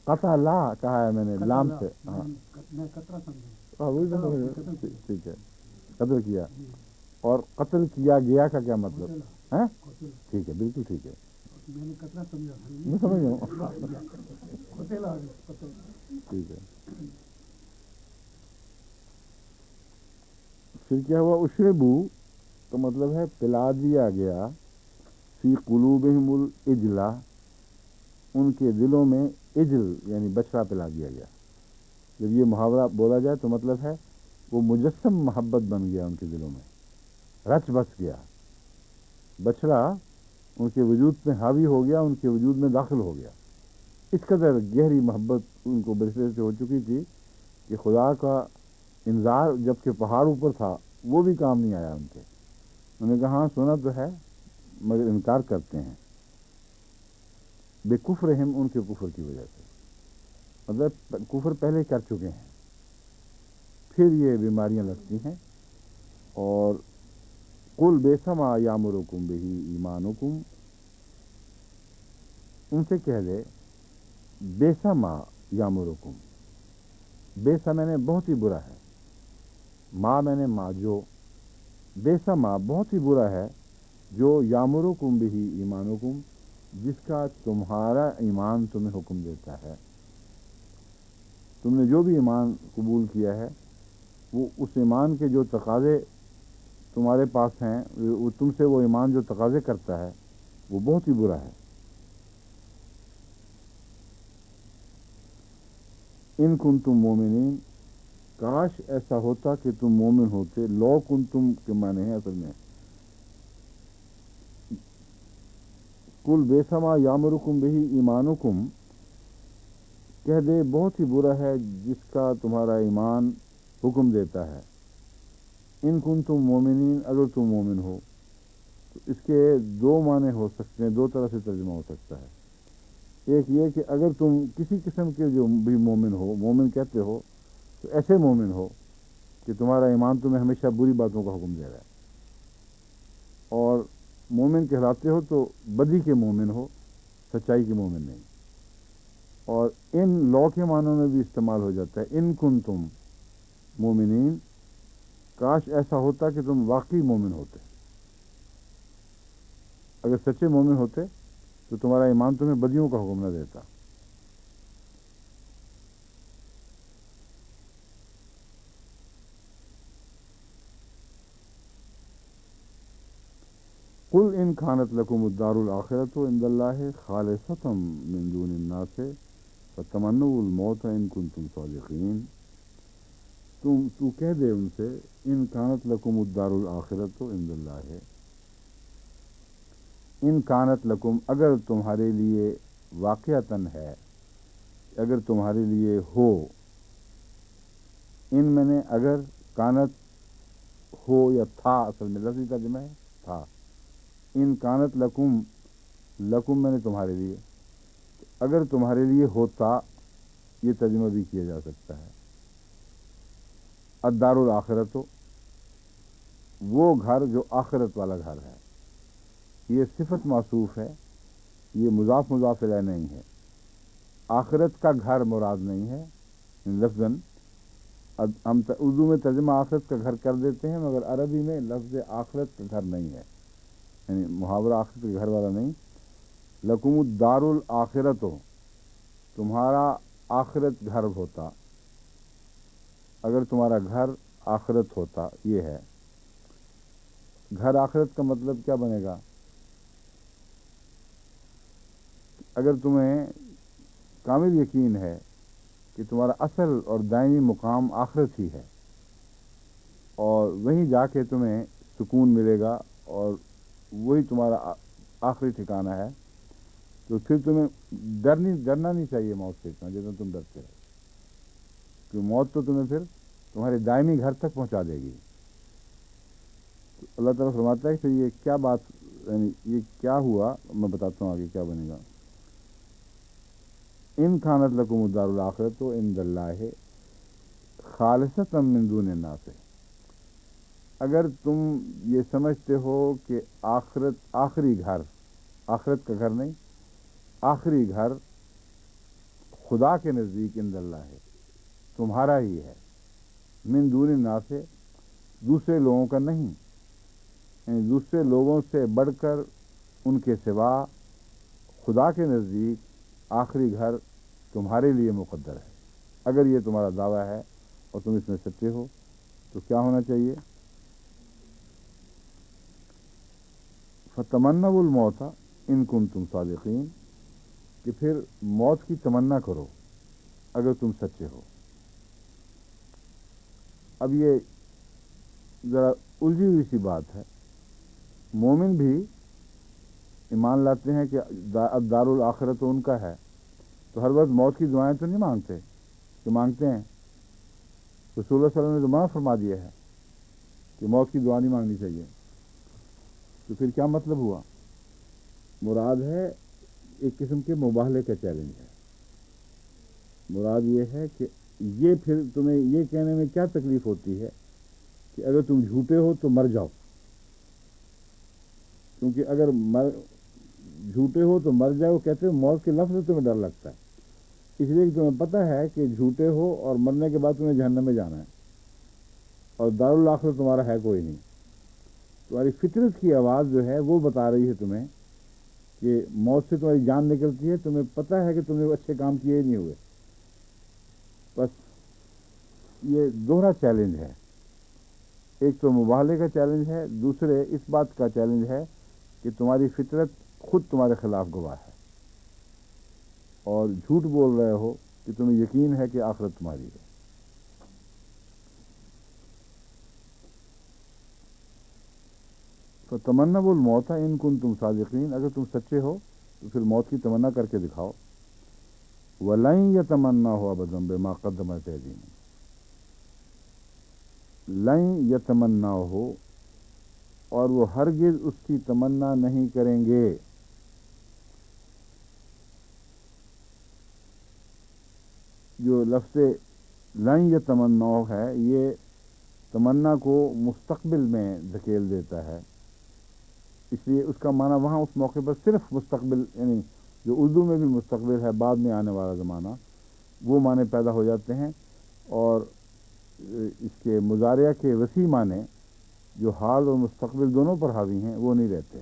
قطع لا کہا ہے میں نے لام سے. ہاں وہی تو سمجھ. ٹھیک ہے، قتل کیا. اور قتل کیا گیا کا کیا مطلب ہے؟ ٹھیک ہے، بالکل ٹھیک ہے، میں سمجھ گیا ہوں. ٹھیک ہے. پھر کیا ہوا؟ اشربو کا مطلب ہے پلا دیا گیا. فی قلوبہم العجلہ، ان کے دلوں میں عجل یعنی بچڑا پلا دیا گیا. جب یہ محاورہ بولا جائے تو مطلب ہے وہ مجسم محبت بن گیا ان کے دلوں میں، رچ بس گیا. بچڑا ان کے وجود میں حاوی ہو گیا، ان کے وجود میں داخل ہو گیا. اس قدر گہری محبت ان کو برسے سے ہو چکی تھی کہ خدا کا انذار جب کہ پہاڑ اوپر تھا وہ بھی کام نہیں آیا ان کے. انہوں نے کہا ہاں سنا تو ہے مگر انکار کرتے ہیں. بے کفرہم، ان کے کفر کی وجہ سے، مطلب کفر پہلے کر چکے ہیں، پھر یہ بیماریاں لگتی ہیں. اور قل بیسما یامرکم بہی ایمانکم، ان سے کہہ دے بیسما یامرکم. بیسا میں نے بہت ہی برا ہے، ما میں نے ما جو، بیسما بہت ہی برا ہے، جو یامرکم بہی ایمانکم، جس کا تمہارا ایمان تمہیں حکم دیتا ہے. تم نے جو بھی ایمان قبول کیا ہے وہ اس ایمان کے جو تقاضے تمہارے پاس ہیں، وہ تم سے وہ ایمان جو تقاضے کرتا ہے وہ بہت ہی برا ہے. ان کنتم مومنین، کاش ایسا ہوتا کہ تم مومن ہوتے. لو کنتم کے معنی ہیں اصل میں. قل بیسما یامرکم بہی ایمانکم، کہہ دے بہت ہی برا ہے جس کا تمہارا ایمان حکم دیتا ہے، ان کنتم مومنین، اگر تم مومن ہو۔ تو اس کے دو معنی ہو سکتے ہیں، دو طرح سے ترجمہ ہو سکتا ہے۔ ایک یہ کہ اگر تم کسی قسم کے جو بھی مومن ہو، مومن کہتے ہو تو ایسے مومن ہو کہ تمہارا ایمان تمہیں ہمیشہ بری باتوں کا حکم دے رہا ہے، اور مومن کہلاتے ہو تو بدی کے مومن ہو، سچائی کے مومن نہیں۔ اور ان لو کے معنوں میں بھی استعمال ہو جاتا ہے، ان کنتم مومنین، کاش ایسا ہوتا کہ تم واقعی مومن ہوتے، اگر سچے مومن ہوتے تو تمہارا ایمان تمہیں بدیوں کا حکم نہ دیتا۔ قل ان کانت لکم الدار الآخرۃ عند اللہ خالصۃ من دون الناس فتمنوا الموت ان کنتم صادقین۔ تو کہہ دے ان سے، ان کانت لکم الدار الآخرۃ عند اللہ، ان کانت لکم، اگر تمہارے لیے واقعتاً ہے، اگر تمہارے لیے ہو، ان میں نے اگر، کانت ہو یا تھا، اصل میں لفظی ترجمہ ہے تھا، ان کانت لکم، لکم میں نے تمہارے لیے، اگر تمہارے لیے ہوتا، یہ ترجمہ بھی کیا جا سکتا ہے۔ الدار الآخرۃ، وہ گھر جو آخرت والا گھر ہے، یہ صفت موصوف ہے، یہ مضاف مضاف الیہ نہیں ہے، آخرت کا گھر مراد نہیں ہے لفظاً۔ ہم اردو میں ترجمہ آخرت کا گھر کر دیتے ہیں، مگر عربی میں لفظ آخرت کا گھر نہیں ہے، یعنی محاورہ آخرت کے گھر والا نہیں۔ لکم الدار الآخرۃ، تمہارا آخرت گھر ہوتا، اگر تمہارا گھر آخرت ہوتا، یہ ہے گھر آخرت کا مطلب کیا بنے گا؟ اگر تمہیں کامل یقین ہے کہ تمہارا اصل اور دائمی مقام آخرت ہی ہے، اور وہیں جا کے تمہیں سکون ملے گا، اور وہی تمہارا آخری ٹھکانہ ہے، تو پھر تمہیں ڈرنا نہیں چاہیے موت سے اتنا جتنا تم ڈرتے ہو، کیونکہ موت تو تمہیں پھر تمہارے دائمی گھر تک پہنچا دے گی۔ تو اللہ تعالیٰ فرماتا ہے کہ یہ کیا بات، یعنی یہ کیا ہوا، میں بتاتا ہوں آگے کیا بنے گا۔ ان کانت لکم الدار الآخرۃ عند اللہ خالصۃ من دون الناس، اگر تم یہ سمجھتے ہو کہ آخرت، آخری گھر، آخرت کا گھر نہیں، آخری گھر خدا کے نزدیک عند اللہ ہے، تمہارا ہی ہے، من دون الناس، دوسرے لوگوں کا نہیں، یعنی دوسرے لوگوں سے بڑھ کر، ان کے سوا خدا کے نزدیک آخری گھر تمہارے لیے مقدر ہے۔ اگر یہ تمہارا دعویٰ ہے اور تم اس میں سچے ہو تو کیا ہونا چاہیے؟ فتمنوا الموت ان کنتم صادقین، کہ پھر موت کی تمنا کرو اگر تم سچے ہو۔ اب یہ ذرا الجھی ہوئی سی بات ہے، مومن بھی ایمان لاتے ہیں کہ دار الآخرت تو ان کا ہے، تو ہر وقت موت کی دعائیں تو نہیں مانگتے، کہ مانگتے ہیں؟ رسول اللہ صلی اللہ علیہ وسلم نے تو منع فرما دیا ہے کہ موت کی دعا نہیں مانگنی چاہیے، تو پھر کیا مطلب ہوا؟ مراد ہے ایک قسم کے مباہلے کا چیلنج ہے، مراد یہ ہے کہ یہ پھر تمہیں یہ کہنے میں کیا تکلیف ہوتی ہے کہ اگر تم جھوٹے ہو تو مر جاؤ، کیونکہ اگر جھوٹے ہو تو مر جاؤ، کہتے ہیں موت کے لفظ سے تمہیں ڈر لگتا ہے، اس لیے کہ تمہیں پتہ ہے کہ جھوٹے ہو اور مرنے کے بعد تمہیں جہنم میں جانا ہے، اور دار الآخرت تمہارا ہے کوئی نہیں۔ تمہاری فطرت کی آواز جو ہے وہ بتا رہی ہے تمہیں کہ موت سے تمہاری جان نکلتی ہے، تمہیں پتہ ہے کہ تم نے اچھے کام کیے ہی نہیں ہوئے۔ بس یہ دوہرا چیلنج ہے، ایک تو مباہلے کا چیلنج ہے، دوسرے اس بات کا چیلنج ہے کہ تمہاری فطرت خود تمہارے خلاف گواہ ہے، اور جھوٹ بول رہے ہو کہ تمہیں یقین ہے کہ آخرت تمہاری ہے۔ فتمنوا الموت ان کنتم صادقین، اگر تم سچے ہو تو پھر موت کی تمنا کر کے دکھاؤ۔ وَلَن يَتَمَنَّاهُ أَبَدًا بِمَا قَدَّمَتْ أَيْدِيهِمْ، لن یتمناہو، اور وہ ہرگز اس کی تمنا نہیں کریں گے. جو لفظ لن یتمناہو ہے یہ تمنا کو مستقبل میں دھکیل دیتا ہے، اس لیے اس کا معنی وہاں اس موقع پر صرف مستقبل، یعنی جو اردو میں بھی مستقبل ہے، بعد میں آنے والا زمانہ، وہ معنی پیدا ہو جاتے ہیں، اور اس کے مضارعہ کے وسیع معنی جو حال اور مستقبل دونوں پر حاوی ہیں وہ نہیں رہتے.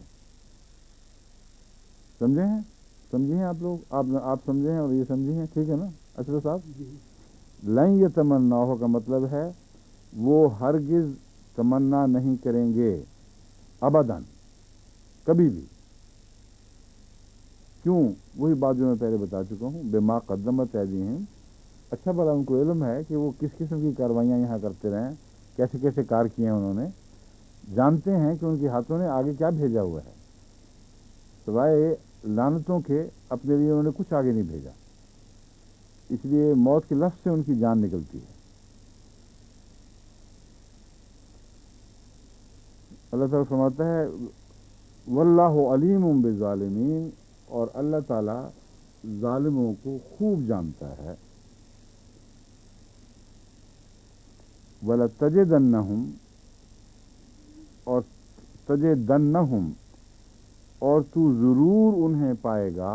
سمجھے ہیں آپ لوگ؟ آپ سمجھے ہیں اور یہ سمجھے ہیں، ٹھیک ہے نا اشرف صاحب؟ لن یتمناہو کا مطلب ہے وہ ہرگز تمنا نہیں کریں گے، ابداً، کبھی بھی. کیوں؟ وہی بات جو میں پہلے بتا چکا ہوں، بما قدمت ایدیہم. اچھا بھلا ان کو علم ہے کہ وہ کس قسم کی کاروائیاں یہاں کرتے رہے ہیں، کیسے کیسے کار کیے ہیں انہوں نے، جانتے ہیں کہ ان کے ہاتھوں نے آگے کیا بھیجا ہوا ہے. سوائے لعنتوں کے اپنے لیے انہوں نے کچھ آگے نہیں بھیجا، اس لیے موت کے لفظ سے ان کی جان نکلتی ہے. اللہ تعالیٰ فرماتا ہے واللہ علیم بالظالمین، اور اللہ تعالیٰ ظالموں کو خوب جانتا ہے. وَلَتَجِدَنَّهُمْ، اور تجدنہم، اور تو ضرور انہیں پائے گا.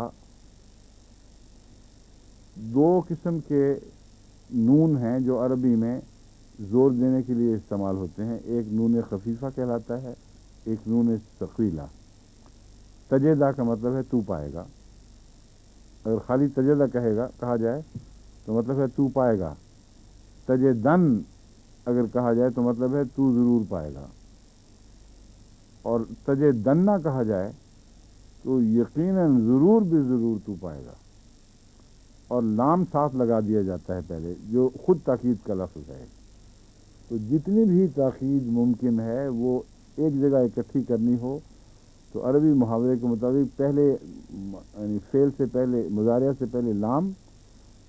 دو قسم کے نون ہیں جو عربی میں زور دینے کے لیے استعمال ہوتے ہیں، ایک نون خفیفہ کہلاتا ہے، ایک نون ثقیلہ. تجدہ کا مطلب ہے تو پائے گا. اگر خالی تجدہ کہا جائے تو مطلب ہے تو پائے گا. تجدن اگر کہا جائے تو مطلب ہے تو ضرور پائے گا. اور تجدنہ کہا جائے تو یقیناً ضرور بھی ضرور تو پائے گا، اور لام ساتھ لگا دیا جاتا ہے پہلے، جو خود تاکید کا لفظ ہے. تو جتنی بھی تاکید ممکن ہے وہ ایک جگہ اکٹھی کرنی ہو تو عربی محاورے کے مطابق پہلے، یعنی فعل سے پہلے، مضارعہ سے پہلے لام،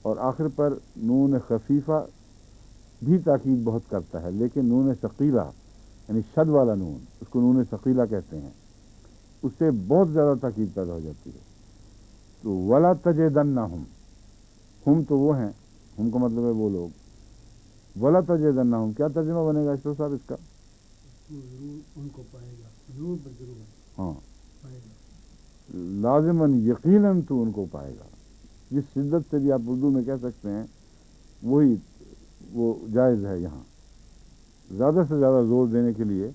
اور آخر پر نون خفیفہ بھی تاکید بہت کرتا ہے، لیکن نون ثقیلہ یعنی شد والا نون، اس کو نون ثقیلہ کہتے ہیں، اس سے بہت زیادہ تاکید پیدا ہو جاتی ہے. تو ولا تجدنہم، ہم تو وہ ہیں، ہم کا مطلب ہے وہ لوگ. ولا تجدنہم کیا ترجمہ بنے گا اشرف صاحب اس کا؟ ضرور ان کو پائے گا، ضرور ضرور ہاں، پائے گا. لازماً یقیناً تو ان کو پائے گا. جس شدت سے بھی آپ اردو میں کہہ سکتے ہیں وہی وہ جائز ہے. یہاں زیادہ سے زیادہ زور دینے کے لیے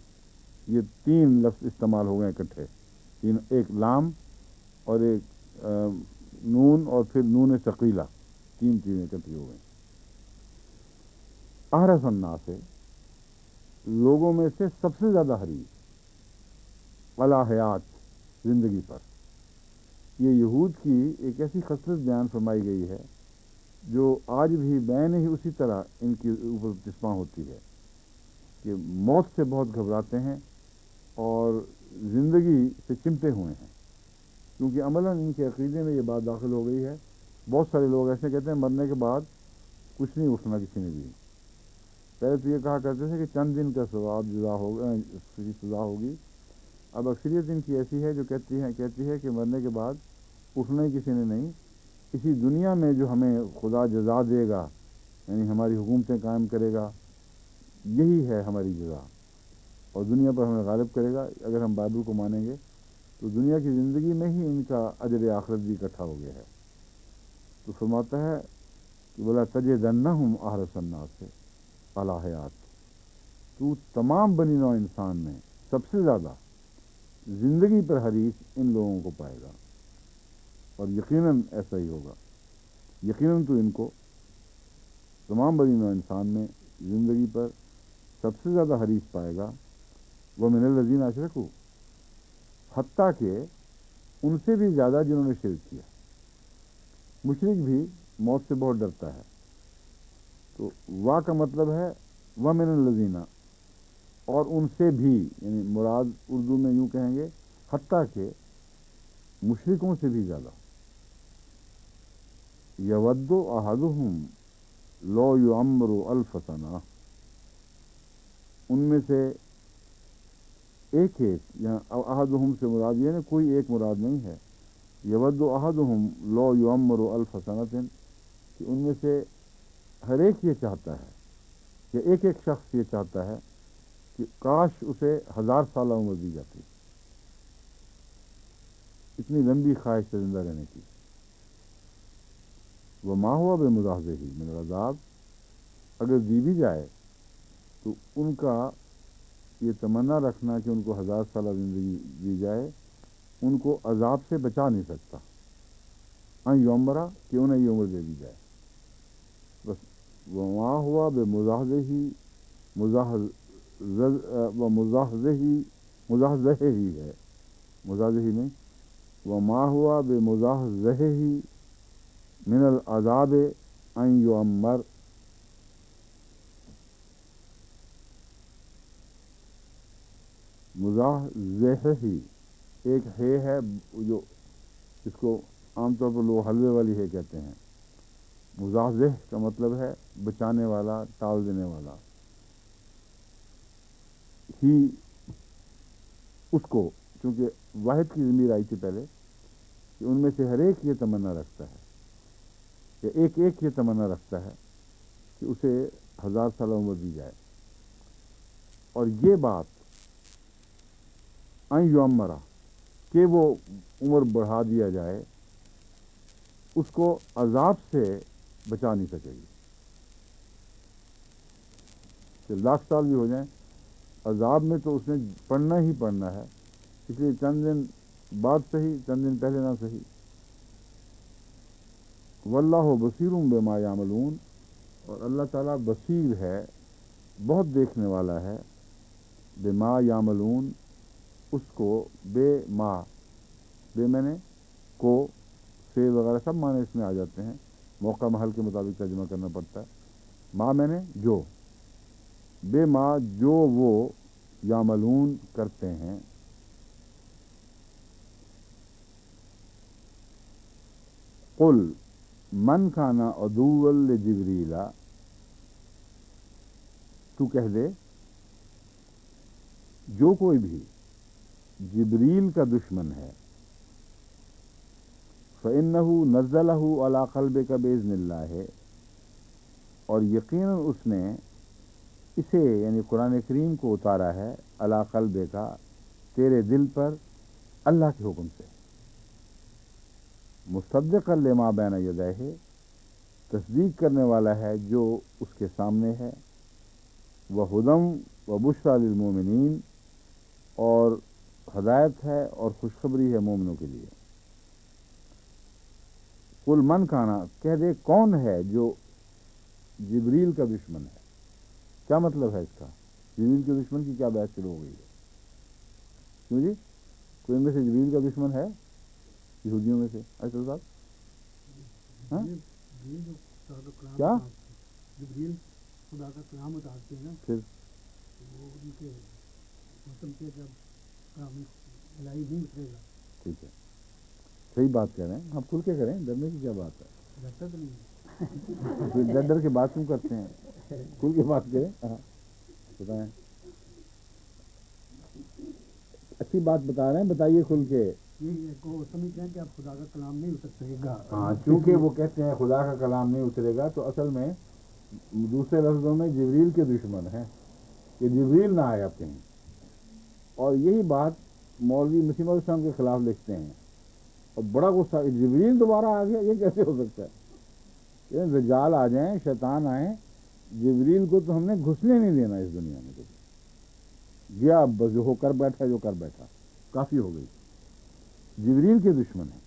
یہ تین لفظ استعمال ہو گئے اکٹھے، ایک لام اور ایک نون اور پھر نون ثقیلہ، تین چیزیں اکٹھی ہو گئیں. احرص الناس سے لوگوں میں سے سب سے زیادہ حریص علی حیات، زندگی پر. یہ یہود کی ایک ایسی خصلت بیان فرمائی گئی ہے جو آج بھی بین ہی اسی طرح ان کی اوپر چسپاں ہوتی ہے کہ موت سے بہت گھبراتے ہیں اور زندگی سے چمٹے ہوئے ہیں، کیونکہ عملاً ان کے عقیدے میں یہ بات داخل ہو گئی ہے. بہت سارے لوگ ایسے کہتے ہیں مرنے کے بعد کچھ نہیں اٹھنا کسی نے بھی. پہلے تو یہ کہا کرتے تھے کہ چند دن کا ثواب جزا ہوگا، اس کی سزا ہوگی. اب اکثریت ان کی ایسی ہے جو کہتی ہے کہ مرنے کے بعد اٹھنا ہی کسی نے نہیں، اسی دنیا میں جو ہمیں خدا جزا دے گا، یعنی ہماری حکومتیں قائم کرے گا، یہی ہے ہماری جزا، اور دنیا پر ہمیں غالب کرے گا. اگر ہم بائبل کو مانیں گے تو دنیا کی زندگی میں ہی ان کا اجر آخرت بھی اکٹھا ہو گیا ہے. تو فرماتا ہے کہ بولا تجدنہم احرص الناس سے علی حیات، تو تمام بنی نوع انسان میں سب سے زیادہ زندگی پر حریص ان لوگوں کو پائے گا. اور یقیناً ایسا ہی ہوگا، یقیناً تو ان کو تمام بنی نوع انسان میں زندگی پر سب سے زیادہ حریص پائے گا. وہ من الذین اشرکوا، حتیٰ کہ ان سے بھی زیادہ جنہوں نے شرک کیا. مشرک بھی موت سے بہت ڈرتا ہے. تو وا کا مطلب ہے ومن الذین، اور ان سے بھی، یعنی مراد اردو میں یوں کہیں گے حتیٰ کہ مشرکوں سے بھی زیادہ. یود احدہم لو یعمر الف سنہ، ان میں سے ایک یہاں احدہم سے مراد یہ ہے کوئی ایک مراد نہیں ہے، یود احدہم لو یعمر الف سنۃ، کہ ان میں سے ہر ایک یہ چاہتا ہے، یا ایک ایک شخص یہ چاہتا ہے کہ کاش اسے 1000 سالہ عمر دی جاتی، اتنی لمبی خواہش ہے زندہ رہنے کی۔ وما ہوا بمزحزحہ من العذاب، اگر دی بھی جائے تو ان کا یہ تمنا رکھنا کہ ان کو 1000 سالہ زندگی دی جائے ان کو عذاب سے بچا نہیں سکتا، ان یعمرہ کہ انہیں یہ عمر دے دی جائے، بس وما ہوا بمزحزحہ مزحزحہ ہی ہے، مزحزحہ نہیں، وما ہوا بمزحزحہ من العذاب ان یعمر، مزحزحہ ایک ہے جو اس کو عام طور پر لوگ حلوے والی ہے کہتے ہیں، مزحزح کا مطلب ہے بچانے والا، ٹال دینے والا، ہی اس کو، چونکہ واحد کی ضمیر آئی تھی پہلے کہ ان میں سے ہر ایک یہ تمنا رکھتا ہے، یا ایک ایک یہ تمنا رکھتا ہے کہ اسے 1000 سالہ عمر دی جائے، اور یہ بات ان یعمرہ کہ وہ عمر بڑھا دیا جائے اس کو عذاب سے بچا نہیں سکے گی، کہ 1,00,000 سال بھی ہو جائیں عذاب میں تو اس نے پڑھنا ہی پڑھنا ہے، اس لیے چند دن بعد صحیح، چند دن پہلے نہ صحیح۔ واللہ بصیر بما یعملون، اور اللہ تعالیٰ بصیر ہے، بہت دیکھنے والا ہے، بما یعملون اس کو، بے ما، بے میں نے کو، سے وغیرہ سب معنی اس میں آ جاتے ہیں، موقع محل کے مطابق ترجمہ کرنا پڑتا ہے، ما میں نے جو، بے ما جو وہ یعملون کرتے ہیں۔ قل من کان عدوا لجبریل، تو کہہ دے جو کوئی بھی جبریل کا دشمن ہے، فإنہ نزلہ علی قلبک بإذن اللہ، اور یقیناً اس نے اسے یعنی قرآن کریم کو اتارا ہے، علی قلبک تیرے دل پر، اللہ کے حکم سے، مصدقا لما بین یدیہ تصدیق کرنے والا ہے جو اس کے سامنے ہے، وہدی وبشریٰ للمؤمنین اور ہدایت ہے اور خوشخبری ہے مومنوں کے لیے۔ قل من کانا کہہ دے کون ہے جو جبریل کا دشمن ہے، کیا مطلب ہے اس کا، جبریل کے دشمن کی کیا بحث شروع ہو گئی ہے؟ کیوں جی، کوئی ان میں سے جبریل کا دشمن ہے یہودیوں میں سے؟ ایسا صاحب ہاں کیا جبریل خدا کا کلام اتارتے ہیں نا، پھر وہ ان کے موسم کے جب کلام الہی نہیں اترے گا، ٹھیک ہے، صحیح بات کہہ رہے ہیں آپ، کھل کے کریں، ڈرنے کی کیا بات ہے، ڈرتا تو نہیں پھر ڈر ڈر کے بات کیوں کرتے ہیں، کھل کے بات کریں، ہاں بتائیں، اچھی بات بتا رہے ہیں، بتائیے کھل کے۔ یہ وہ سمجھتے ہیں کہ اب خدا کا کلام نہیں اترے گا، ہاں چونکہ وہ کہتے ہیں خدا کا کلام نہیں اترے گا، تو اصل میں دوسرے لفظوں میں جبریل کے دشمن ہیں کہ جبریل نہ آئے اب کہیں، اور یہی بات مولوی مسیم السلام کے خلاف لکھتے ہیں، اور بڑا غصہ کہ جبریل دوبارہ آ گیا، یہ کیسے ہو سکتا ہے، یہ دجال آ جائیں، شیطان آئیں، جبریل کو تو ہم نے گھسنے نہیں دینا اس دنیا میں، کبھی گیا بس جو ہو کر بیٹھا، جو کر بیٹھا کافی ہو گئی، جبریل کے دشمن ہے،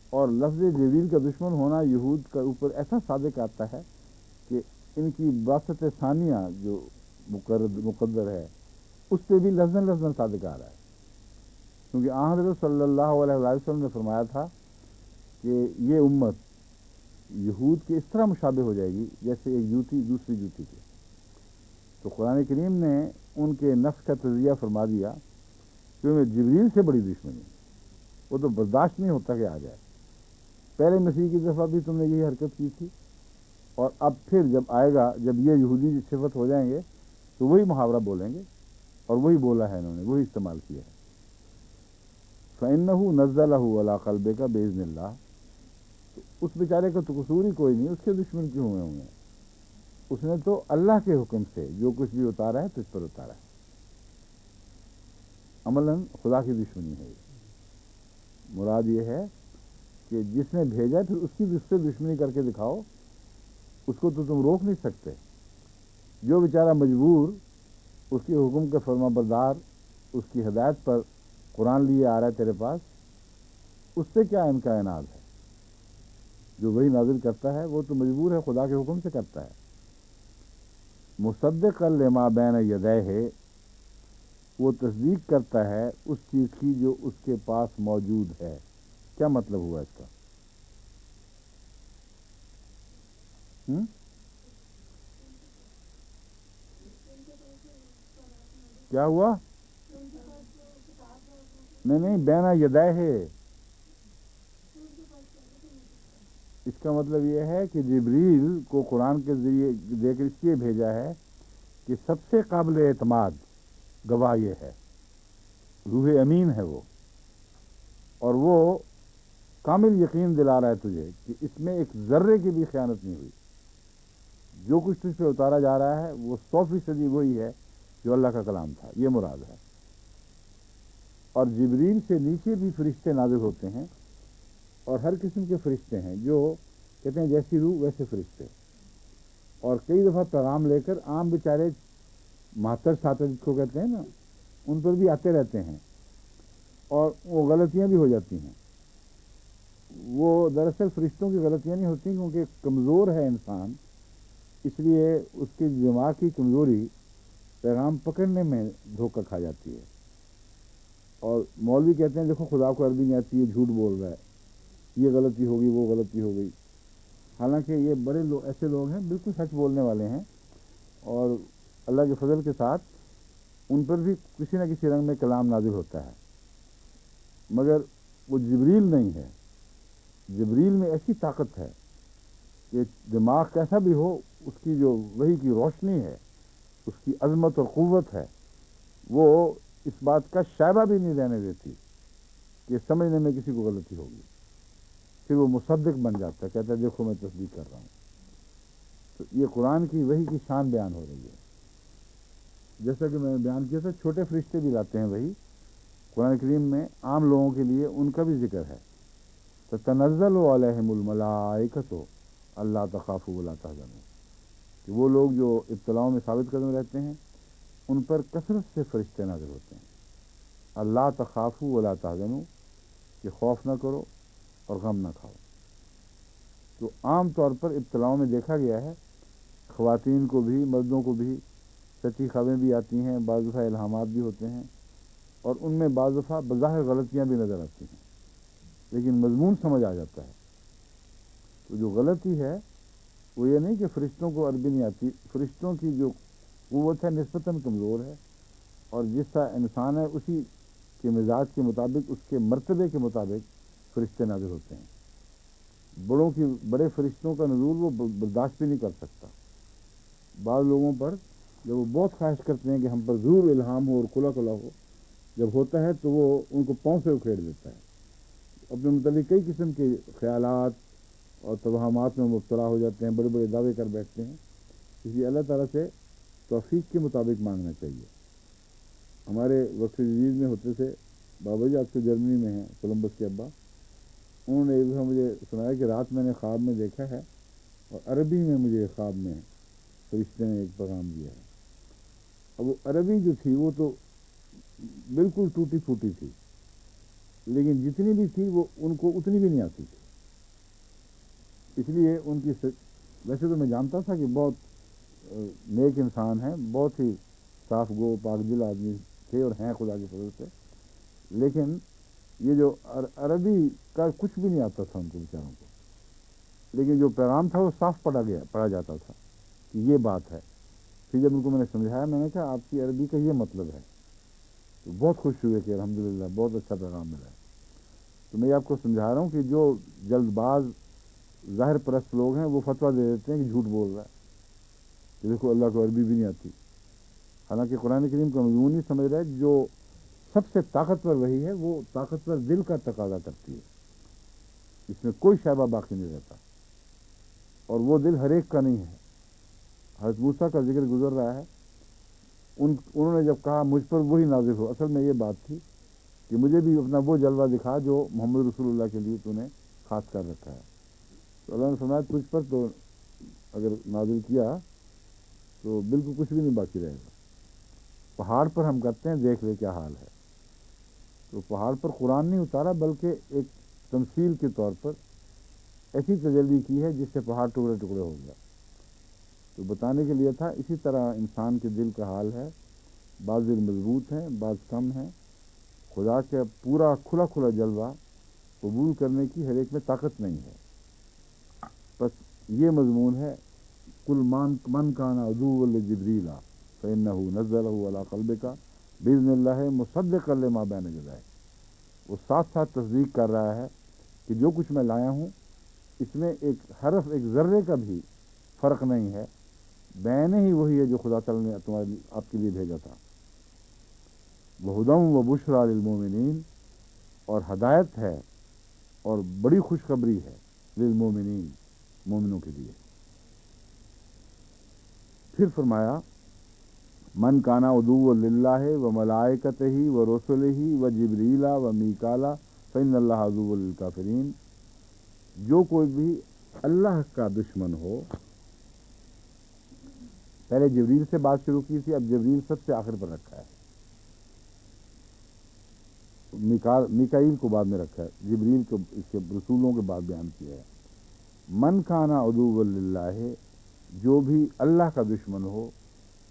اور لفظ جبریل کا دشمن ہونا یہود کا اوپر ایسا صادق آتا ہے کہ ان کی باسط ثانیہ جو مقدر ہے اس پہ بھی لفظاً صادق آ رہا ہے، کیونکہ حضرت صلی اللہ علیہ وسلم نے فرمایا تھا کہ یہ امت یہود کے اس طرح مشابہ ہو جائے گی جیسے ایک جوتی دوسری جوتی کے، تو قرآن کریم نے ان کے نفس کا تجزیہ فرما دیا کہ انہیں جبریل سے بڑی دشمنی، وہ تو برداشت نہیں ہوتا کہ آ جائے، پہلے مسیح کی دفعہ بھی تم نے یہی حرکت کی تھی، اور اب پھر جب آئے گا، جب یہ یہودی صفت ہو جائیں گے تو وہی محاورہ بولیں گے، اور وہی بولا ہے انہوں نے، وہی استعمال کیا ہے۔ فَإِنَّهُ نَزَّلَهُ عَلَىٰ قَلْبِكَ بِإِذْنِ اللَّهِ، تو اس بیچارے کا تو قصور ہی کوئی نہیں، اس کے دشمن کیوں ہوئے ہوں گے؟ اس نے تو اللہ کے حکم سے جو کچھ بھی اتارا ہے تجھ پر اتارا ہے، عملاً خدا کی دشمنی ہے یہ۔ مراد یہ ہے کہ جس نے بھیجا پھر اس کی اس سے دشمنی کر کے دکھاؤ، اس کو تو تم روک نہیں سکتے۔ جو بیچارہ مجبور اس کے حکم کے فرما بردار، اس کی ہدایت پر قرآن لیے آ رہا ہے تیرے پاس، اس سے کیا ان کا اناد ہے؟ جو وہی نازل کرتا ہے وہ تو مجبور ہے، خدا کے حکم سے کرتا ہے۔ مصدقا لما بین یدیہ، وہ تصدیق کرتا ہے اس چیز کی جو اس کے پاس موجود ہے۔ کیا مطلب ہوا اس کا؟ کیا ہوا؟ نہیں، بینا یدائے ہے، اس کا مطلب یہ ہے کہ جبریل کو قرآن کے ذریعے دے کر اس لیے بھیجا ہے کہ سب سے قابل اعتماد گواہ یہ ہے، روح امین ہے وہ، اور وہ کامل یقین دلا رہا ہے تجھے کہ اس میں ایک ذرے کی بھی خیانت نہیں ہوئی۔ جو کچھ تجھ پہ اتارا جا رہا ہے وہ 100% وہی ہے جو اللہ کا کلام تھا، یہ مراد ہے۔ اور جبریل سے نیچے بھی فرشتے نازل ہوتے ہیں، اور ہر قسم کے فرشتے ہیں، جو کہتے ہیں جیسی روح ویسے فرشتے، اور کئی دفعہ پیغام لے کر عام بیچارے مہتر ساتر جس کو کہتے ہیں نا، ان پر بھی آتے رہتے ہیں، اور وہ غلطیاں بھی ہو جاتی ہیں۔ وہ دراصل فرشتوں کی غلطیاں نہیں ہوتی، کیونکہ کمزور ہے انسان، اس لیے اس کی دماغ کی کمزوری پیغام پکڑنے میں دھوکہ کھا جاتی ہے۔ اور مولوی کہتے ہیں دیکھو خدا کو عربی نہیں آتی، یہ جھوٹ بول رہا ہے، یہ غلطی ہوگی، وہ غلطی ہو گئی۔ حالانکہ یہ بڑے لوگ ایسے لوگ ہیں بالکل سچ بولنے والے ہیں، اور اللہ کے فضل کے ساتھ ان پر بھی کسی نہ کسی رنگ میں کلام نازل ہوتا ہے، مگر وہ جبریل نہیں ہے۔ جبریل میں ایسی طاقت ہے کہ دماغ کیسا بھی ہو، اس کی جو وحی کی روشنی ہے، اس کی عظمت اور قوت ہے، وہ اس بات کا شائبہ بھی نہیں رہنے دیتی کہ سمجھنے میں کسی کو غلطی ہوگی۔ پھر وہ مصدق بن جاتا ہے، کہتا ہے دیکھو میں تصدیق کر رہا ہوں۔ تو یہ قرآن کی وحی کی شان بیان ہو رہی ہے۔ جیسا کہ میں نے بیان کیا تھا، چھوٹے فرشتے بھی لاتے ہیں وحی قرآن کریم میں، عام لوگوں کے لیے ان کا بھی ذکر ہے۔ تتنزل علیہم الملائکۃ اللہ تخافوا ولا تحزنوا، کہ وہ لوگ جو ابتلاؤں میں ثابت قدم رہتے ہیں ان پر کثرت سے فرشتے نازل ہوتے ہیں۔ اللہ تخافوا ولا تحزنوا، کہ خوف نہ کرو اور غم نہ کھاؤ۔ تو عام طور پر ابتلاؤں میں دیکھا گیا ہے، خواتین کو بھی مردوں کو بھی سچی خبریں بھی آتی ہیں، بعض دفعہ الہامات بھی ہوتے ہیں، اور ان میں بعض دفعہ بظاہر غلطیاں بھی نظر آتی ہیں، لیکن مضمون سمجھ آ جاتا ہے۔ تو جو غلطی ہے وہ یہ نہیں کہ فرشتوں کو عربی نہیں آتی، فرشتوں کی جو قوت ہے نسبتاً کمزور ہے، اور جس طرح انسان ہے اسی کے مزاج کے مطابق، اس کے مرتبے کے مطابق فرشتے نازل ہوتے ہیں۔ بڑے فرشتوں کا نزول وہ برداشت بھی نہیں کر سکتا۔ بعض لوگوں پر جب وہ بہت خواہش کرتے ہیں کہ ہم پر ضرور الہام ہو اور کھلا کھلا ہو، جب ہوتا ہے تو وہ ان کو پاؤں سے اکھیڑ دیتا ہے، اپنے متعلق کئی قسم کے خیالات اور توہمات میں مبتلا ہو جاتے ہیں، بڑے بڑے دعوے کر بیٹھتے ہیں۔ اس لیے اللہ تعالیٰ سے توفیق کے مطابق مانگنا چاہیے۔ ہمارے وقت جدید میں ہوتے تھے بابا جی، آج کل جرمنی میں ہیں، کولمبس کے ابا، انہوں نے ایک دفعہ مجھے سنایا کہ رات میں نے خواب میں دیکھا ہے، اور عربی میں مجھے خواب میں فرشتے نے ایک پیغام دیا ہے۔ اب وہ عربی جو تھی وہ تو بالکل ٹوٹی پھوٹی تھی، لیکن جتنی بھی تھی وہ ان کو اتنی بھی نہیں آتی تھی، اس لیے ان کی ویسے تو میں جانتا تھا کہ بہت نیک انسان ہیں، بہت ہی صاف گو پاک دل آدمی تھے اور ہیں خدا کے فضل سے، لیکن یہ جو عربی کا کچھ بھی نہیں آتا تھا ان کو بیچاروں کو، لیکن جو پیغام تھا وہ صاف پڑھا جاتا تھا کہ یہ بات ہے۔ پھر جب ان کو میں نے سمجھایا، میں نے کہا آپ کی عربی کا یہ مطلب ہے، تو بہت خوش ہوئے کہ الحمدللہ بہت اچھا پیغام ملا ہے۔ تو میں آپ کو سمجھا رہا ہوں کہ جو جلد باز ظاہر پرست لوگ ہیں وہ فتویٰ دے دیتے ہیں کہ جھوٹ بول رہا ہے، کہ دیکھو اللہ کو عربی بھی نہیں آتی، حالانکہ قرآن کریم کا مضمون ہی سمجھ رہا ہے جو سب سے طاقتور وہی ہے وہ طاقتور دل کا تقاضا کرتی ہے، اس میں کوئی شائبہ باقی نہیں رہتا، اور وہ دل ہر ایک کا نہیں ہے۔ حضرت موسیٰ کا ذکر گزر رہا ہے، انہوں نے جب کہا مجھ پر وہی نازل ہو، اصل میں یہ بات تھی کہ مجھے بھی اپنا وہ جلوہ دکھا جو محمد رسول اللہ کے لیے تو نے خاص کر رکھا ہے۔ تو اللہ نے فرمایا تجھ پر تو اگر نازل کیا تو بالکل کچھ بھی نہیں باقی رہے گا، پہاڑ پر ہم کرتے ہیں دیکھ لے کیا حال ہے۔ تو پہاڑ پر قرآن نہیں اتارا بلکہ ایک تمثیل کے طور پر ایسی تجلی کی ہے جس سے پہاڑ ٹکڑے ٹکڑے ہو گیا، تو بتانے کے لیے تھا۔ اسی طرح انسان کے دل کا حال ہے، بعض دل مضبوط ہیں، بعض کم ہیں، خدا کا پورا کھلا کھلا جلوہ قبول کرنے کی ہر ایک میں طاقت نہیں ہے۔ بس یہ مضمون ہے، کل من کان عدوا لجبریل فإنہ نزلہ علی قلبک بإذن اللہ مصدقا لما بین یدیہ۔ وہ ساتھ ساتھ تصدیق کر رہا ہے کہ جو کچھ میں لایا ہوں اس میں ایک حرف ایک ذرے کا بھی فرق نہیں ہے، بین ہی وہی ہے جو خدا تعالیٰ نے تمہارے آپ کے لیے بھیجا تھا۔ وہدی وبشریٰ للمؤمنین، اور ہدایت ہے اور بڑی خوشخبری ہے للمؤمنین، مومنوں کے لیے۔ پھر فرمایا من کان عدوا للہ وملائکتہ ورسلہ وجبریل ومیکال فإن اللہ عدو للکافرین، جو کوئی بھی اللہ کا دشمن ہو، پہلے جبریل سے بات شروع کی تھی، اب جبریل سب سے آخر پر رکھا ہے، میکائیل کو بعد میں رکھا ہے، جبریل کو اس کے رسولوں کے بعد بیان کیا ہے۔ من کان عدوا للہ، جو بھی اللہ کا دشمن ہو،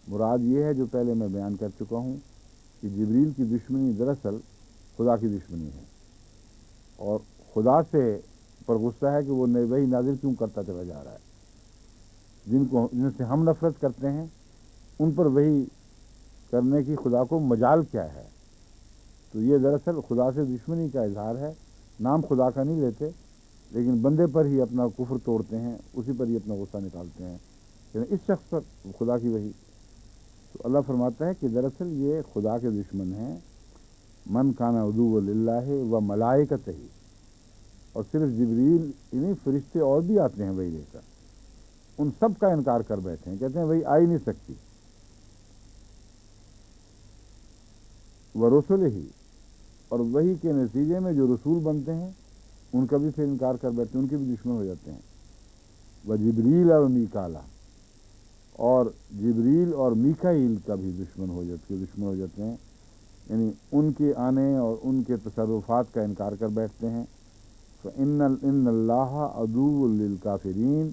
مراد یہ ہے جو پہلے میں بیان کر چکا ہوں کہ جبریل کی دشمنی دراصل خدا کی دشمنی ہے، اور خدا سے پر غصہ ہے کہ وہ وہی نازل کیوں کرتا چلا جا رہا ہے، جن سے ہم نفرت کرتے ہیں ان پر وہی کرنے کی خدا کو مجال کیا ہے۔ تو یہ دراصل خدا سے دشمنی کا اظہار ہے، نام خدا کا نہیں لیتے لیکن بندے پر ہی اپنا کفر توڑتے ہیں، اسی پر ہی اپنا غصہ نکالتے ہیں، یعنی اس شخص پر خدا کی وہی۔ تو اللہ فرماتا ہے کہ دراصل یہ خدا کے دشمن ہیں، من کان عدوا للہ و ملائکتہ، اور صرف جبریل ہی نہیں، فرشتے اور بھی آتے ہیں وہی لے کر، ان سب کا انکار کر بیٹھے ہیں، کہتے ہیں وہی آ ہی نہیں سکتی۔ ورسلہ، اور وہی کے نتیجے میں جو رسول بنتے ہیں ان کا بھی پھر انکار کر بیٹھتے ہیں، ان کے بھی دشمن ہو جاتے ہیں۔ وجبریل اور میکالا، اور جبریل اور میکائیل کا بھی دشمن ہو جاتے ہیں، یعنی ان کے آنے اور ان کے تصرفات کا انکار کر بیٹھتے ہیں۔ فإن اللہ عدو للکافرین،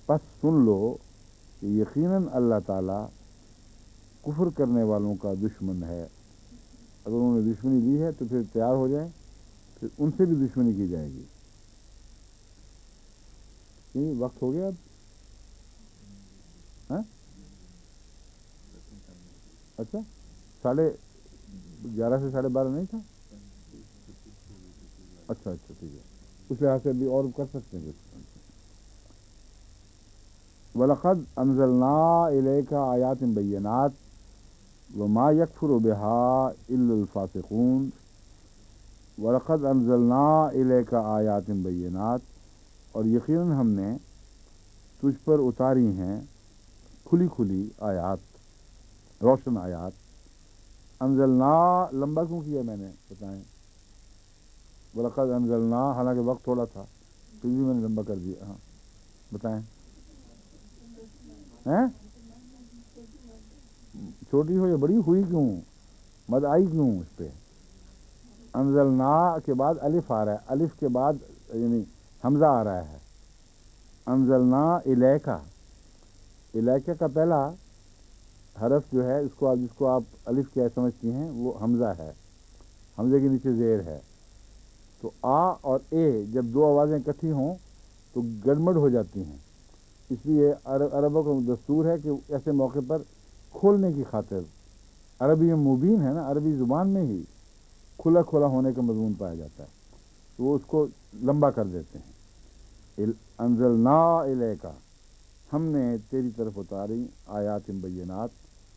پس سن لو کہ یقیناً اللہ تعالیٰ کفر کرنے والوں کا دشمن ہے۔ اگر انہوں نے دشمنی لی ہے تو پھر تیار ہو جائیں، پھر ان سے بھی دشمنی کی جائے گی۔ وقت ہو گیا اب؟ ہاں اچھا، 11:30 سے 12:30 نہیں تھا؟ اچھا ٹھیک ہے، اس لحاظ سے بھی اور کر سکتے ہیں کچھ۔ وَلَقَدْ أَنزَلْنَا إِلَيْكَ آيَاتٍ بَيِّنَاتٍ وَمَا يَكْفُرُ بِهَا إِلَّا الْفَاسِقُونَ۔ وَلَقَدْ أَنزَلْنَا إِلَيْكَ آيَاتٍ بَيِّنَاتٍ، اور یقیناً ہم نے تجھ پر اتاری ہیں کھلی کھلی آیات، روشن آیات۔ انزلنا لمبا کیوں کیا میں نے، بتائیں؟ وَلَقَدْ أَنزَلْنَا، حالانکہ وقت تھوڑا تھا پھر بھی میں نے لمبا کر دیا۔ ہاں بتائیں، چھوٹی ہو یا بڑی ہوئی کیوں، مد آئی کیوں اس پہ؟ انزلنا کے بعد الف آ رہا ہے، الف کے بعد یعنی حمزہ آ رہا ہے۔ انزلنا الیکا، الیکا کا پہلا حرف جو ہے جس کو آپ الف کیا سمجھتی ہیں وہ حمزہ ہے، حمزے کے نیچے زیر ہے۔ تو آ اور اے جب دو آوازیں اکٹھی ہوں تو گڑبڑ ہو جاتی ہیں، اس لیے عربوں کا دستور ہے کہ ایسے موقع پر کھولنے کی خاطر، عربی مبین ہے نا، عربی زبان میں ہی کھلا کھلا ہونے کا مضمون پایا جاتا ہے، تو وہ اس کو لمبا کر دیتے ہیں. انزلنا الیکا، ہم نے تیری طرف اتاری آیات بینات،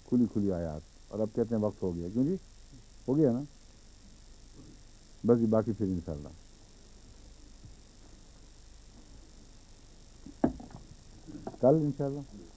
کھلی کھلی آیات. اور اب کہتے ہیں وقت ہو گیا. کیوں جی؟ ہو گیا نا؟ بس جی، باقی پھر انشاءاللہ. کل انشاءاللہ.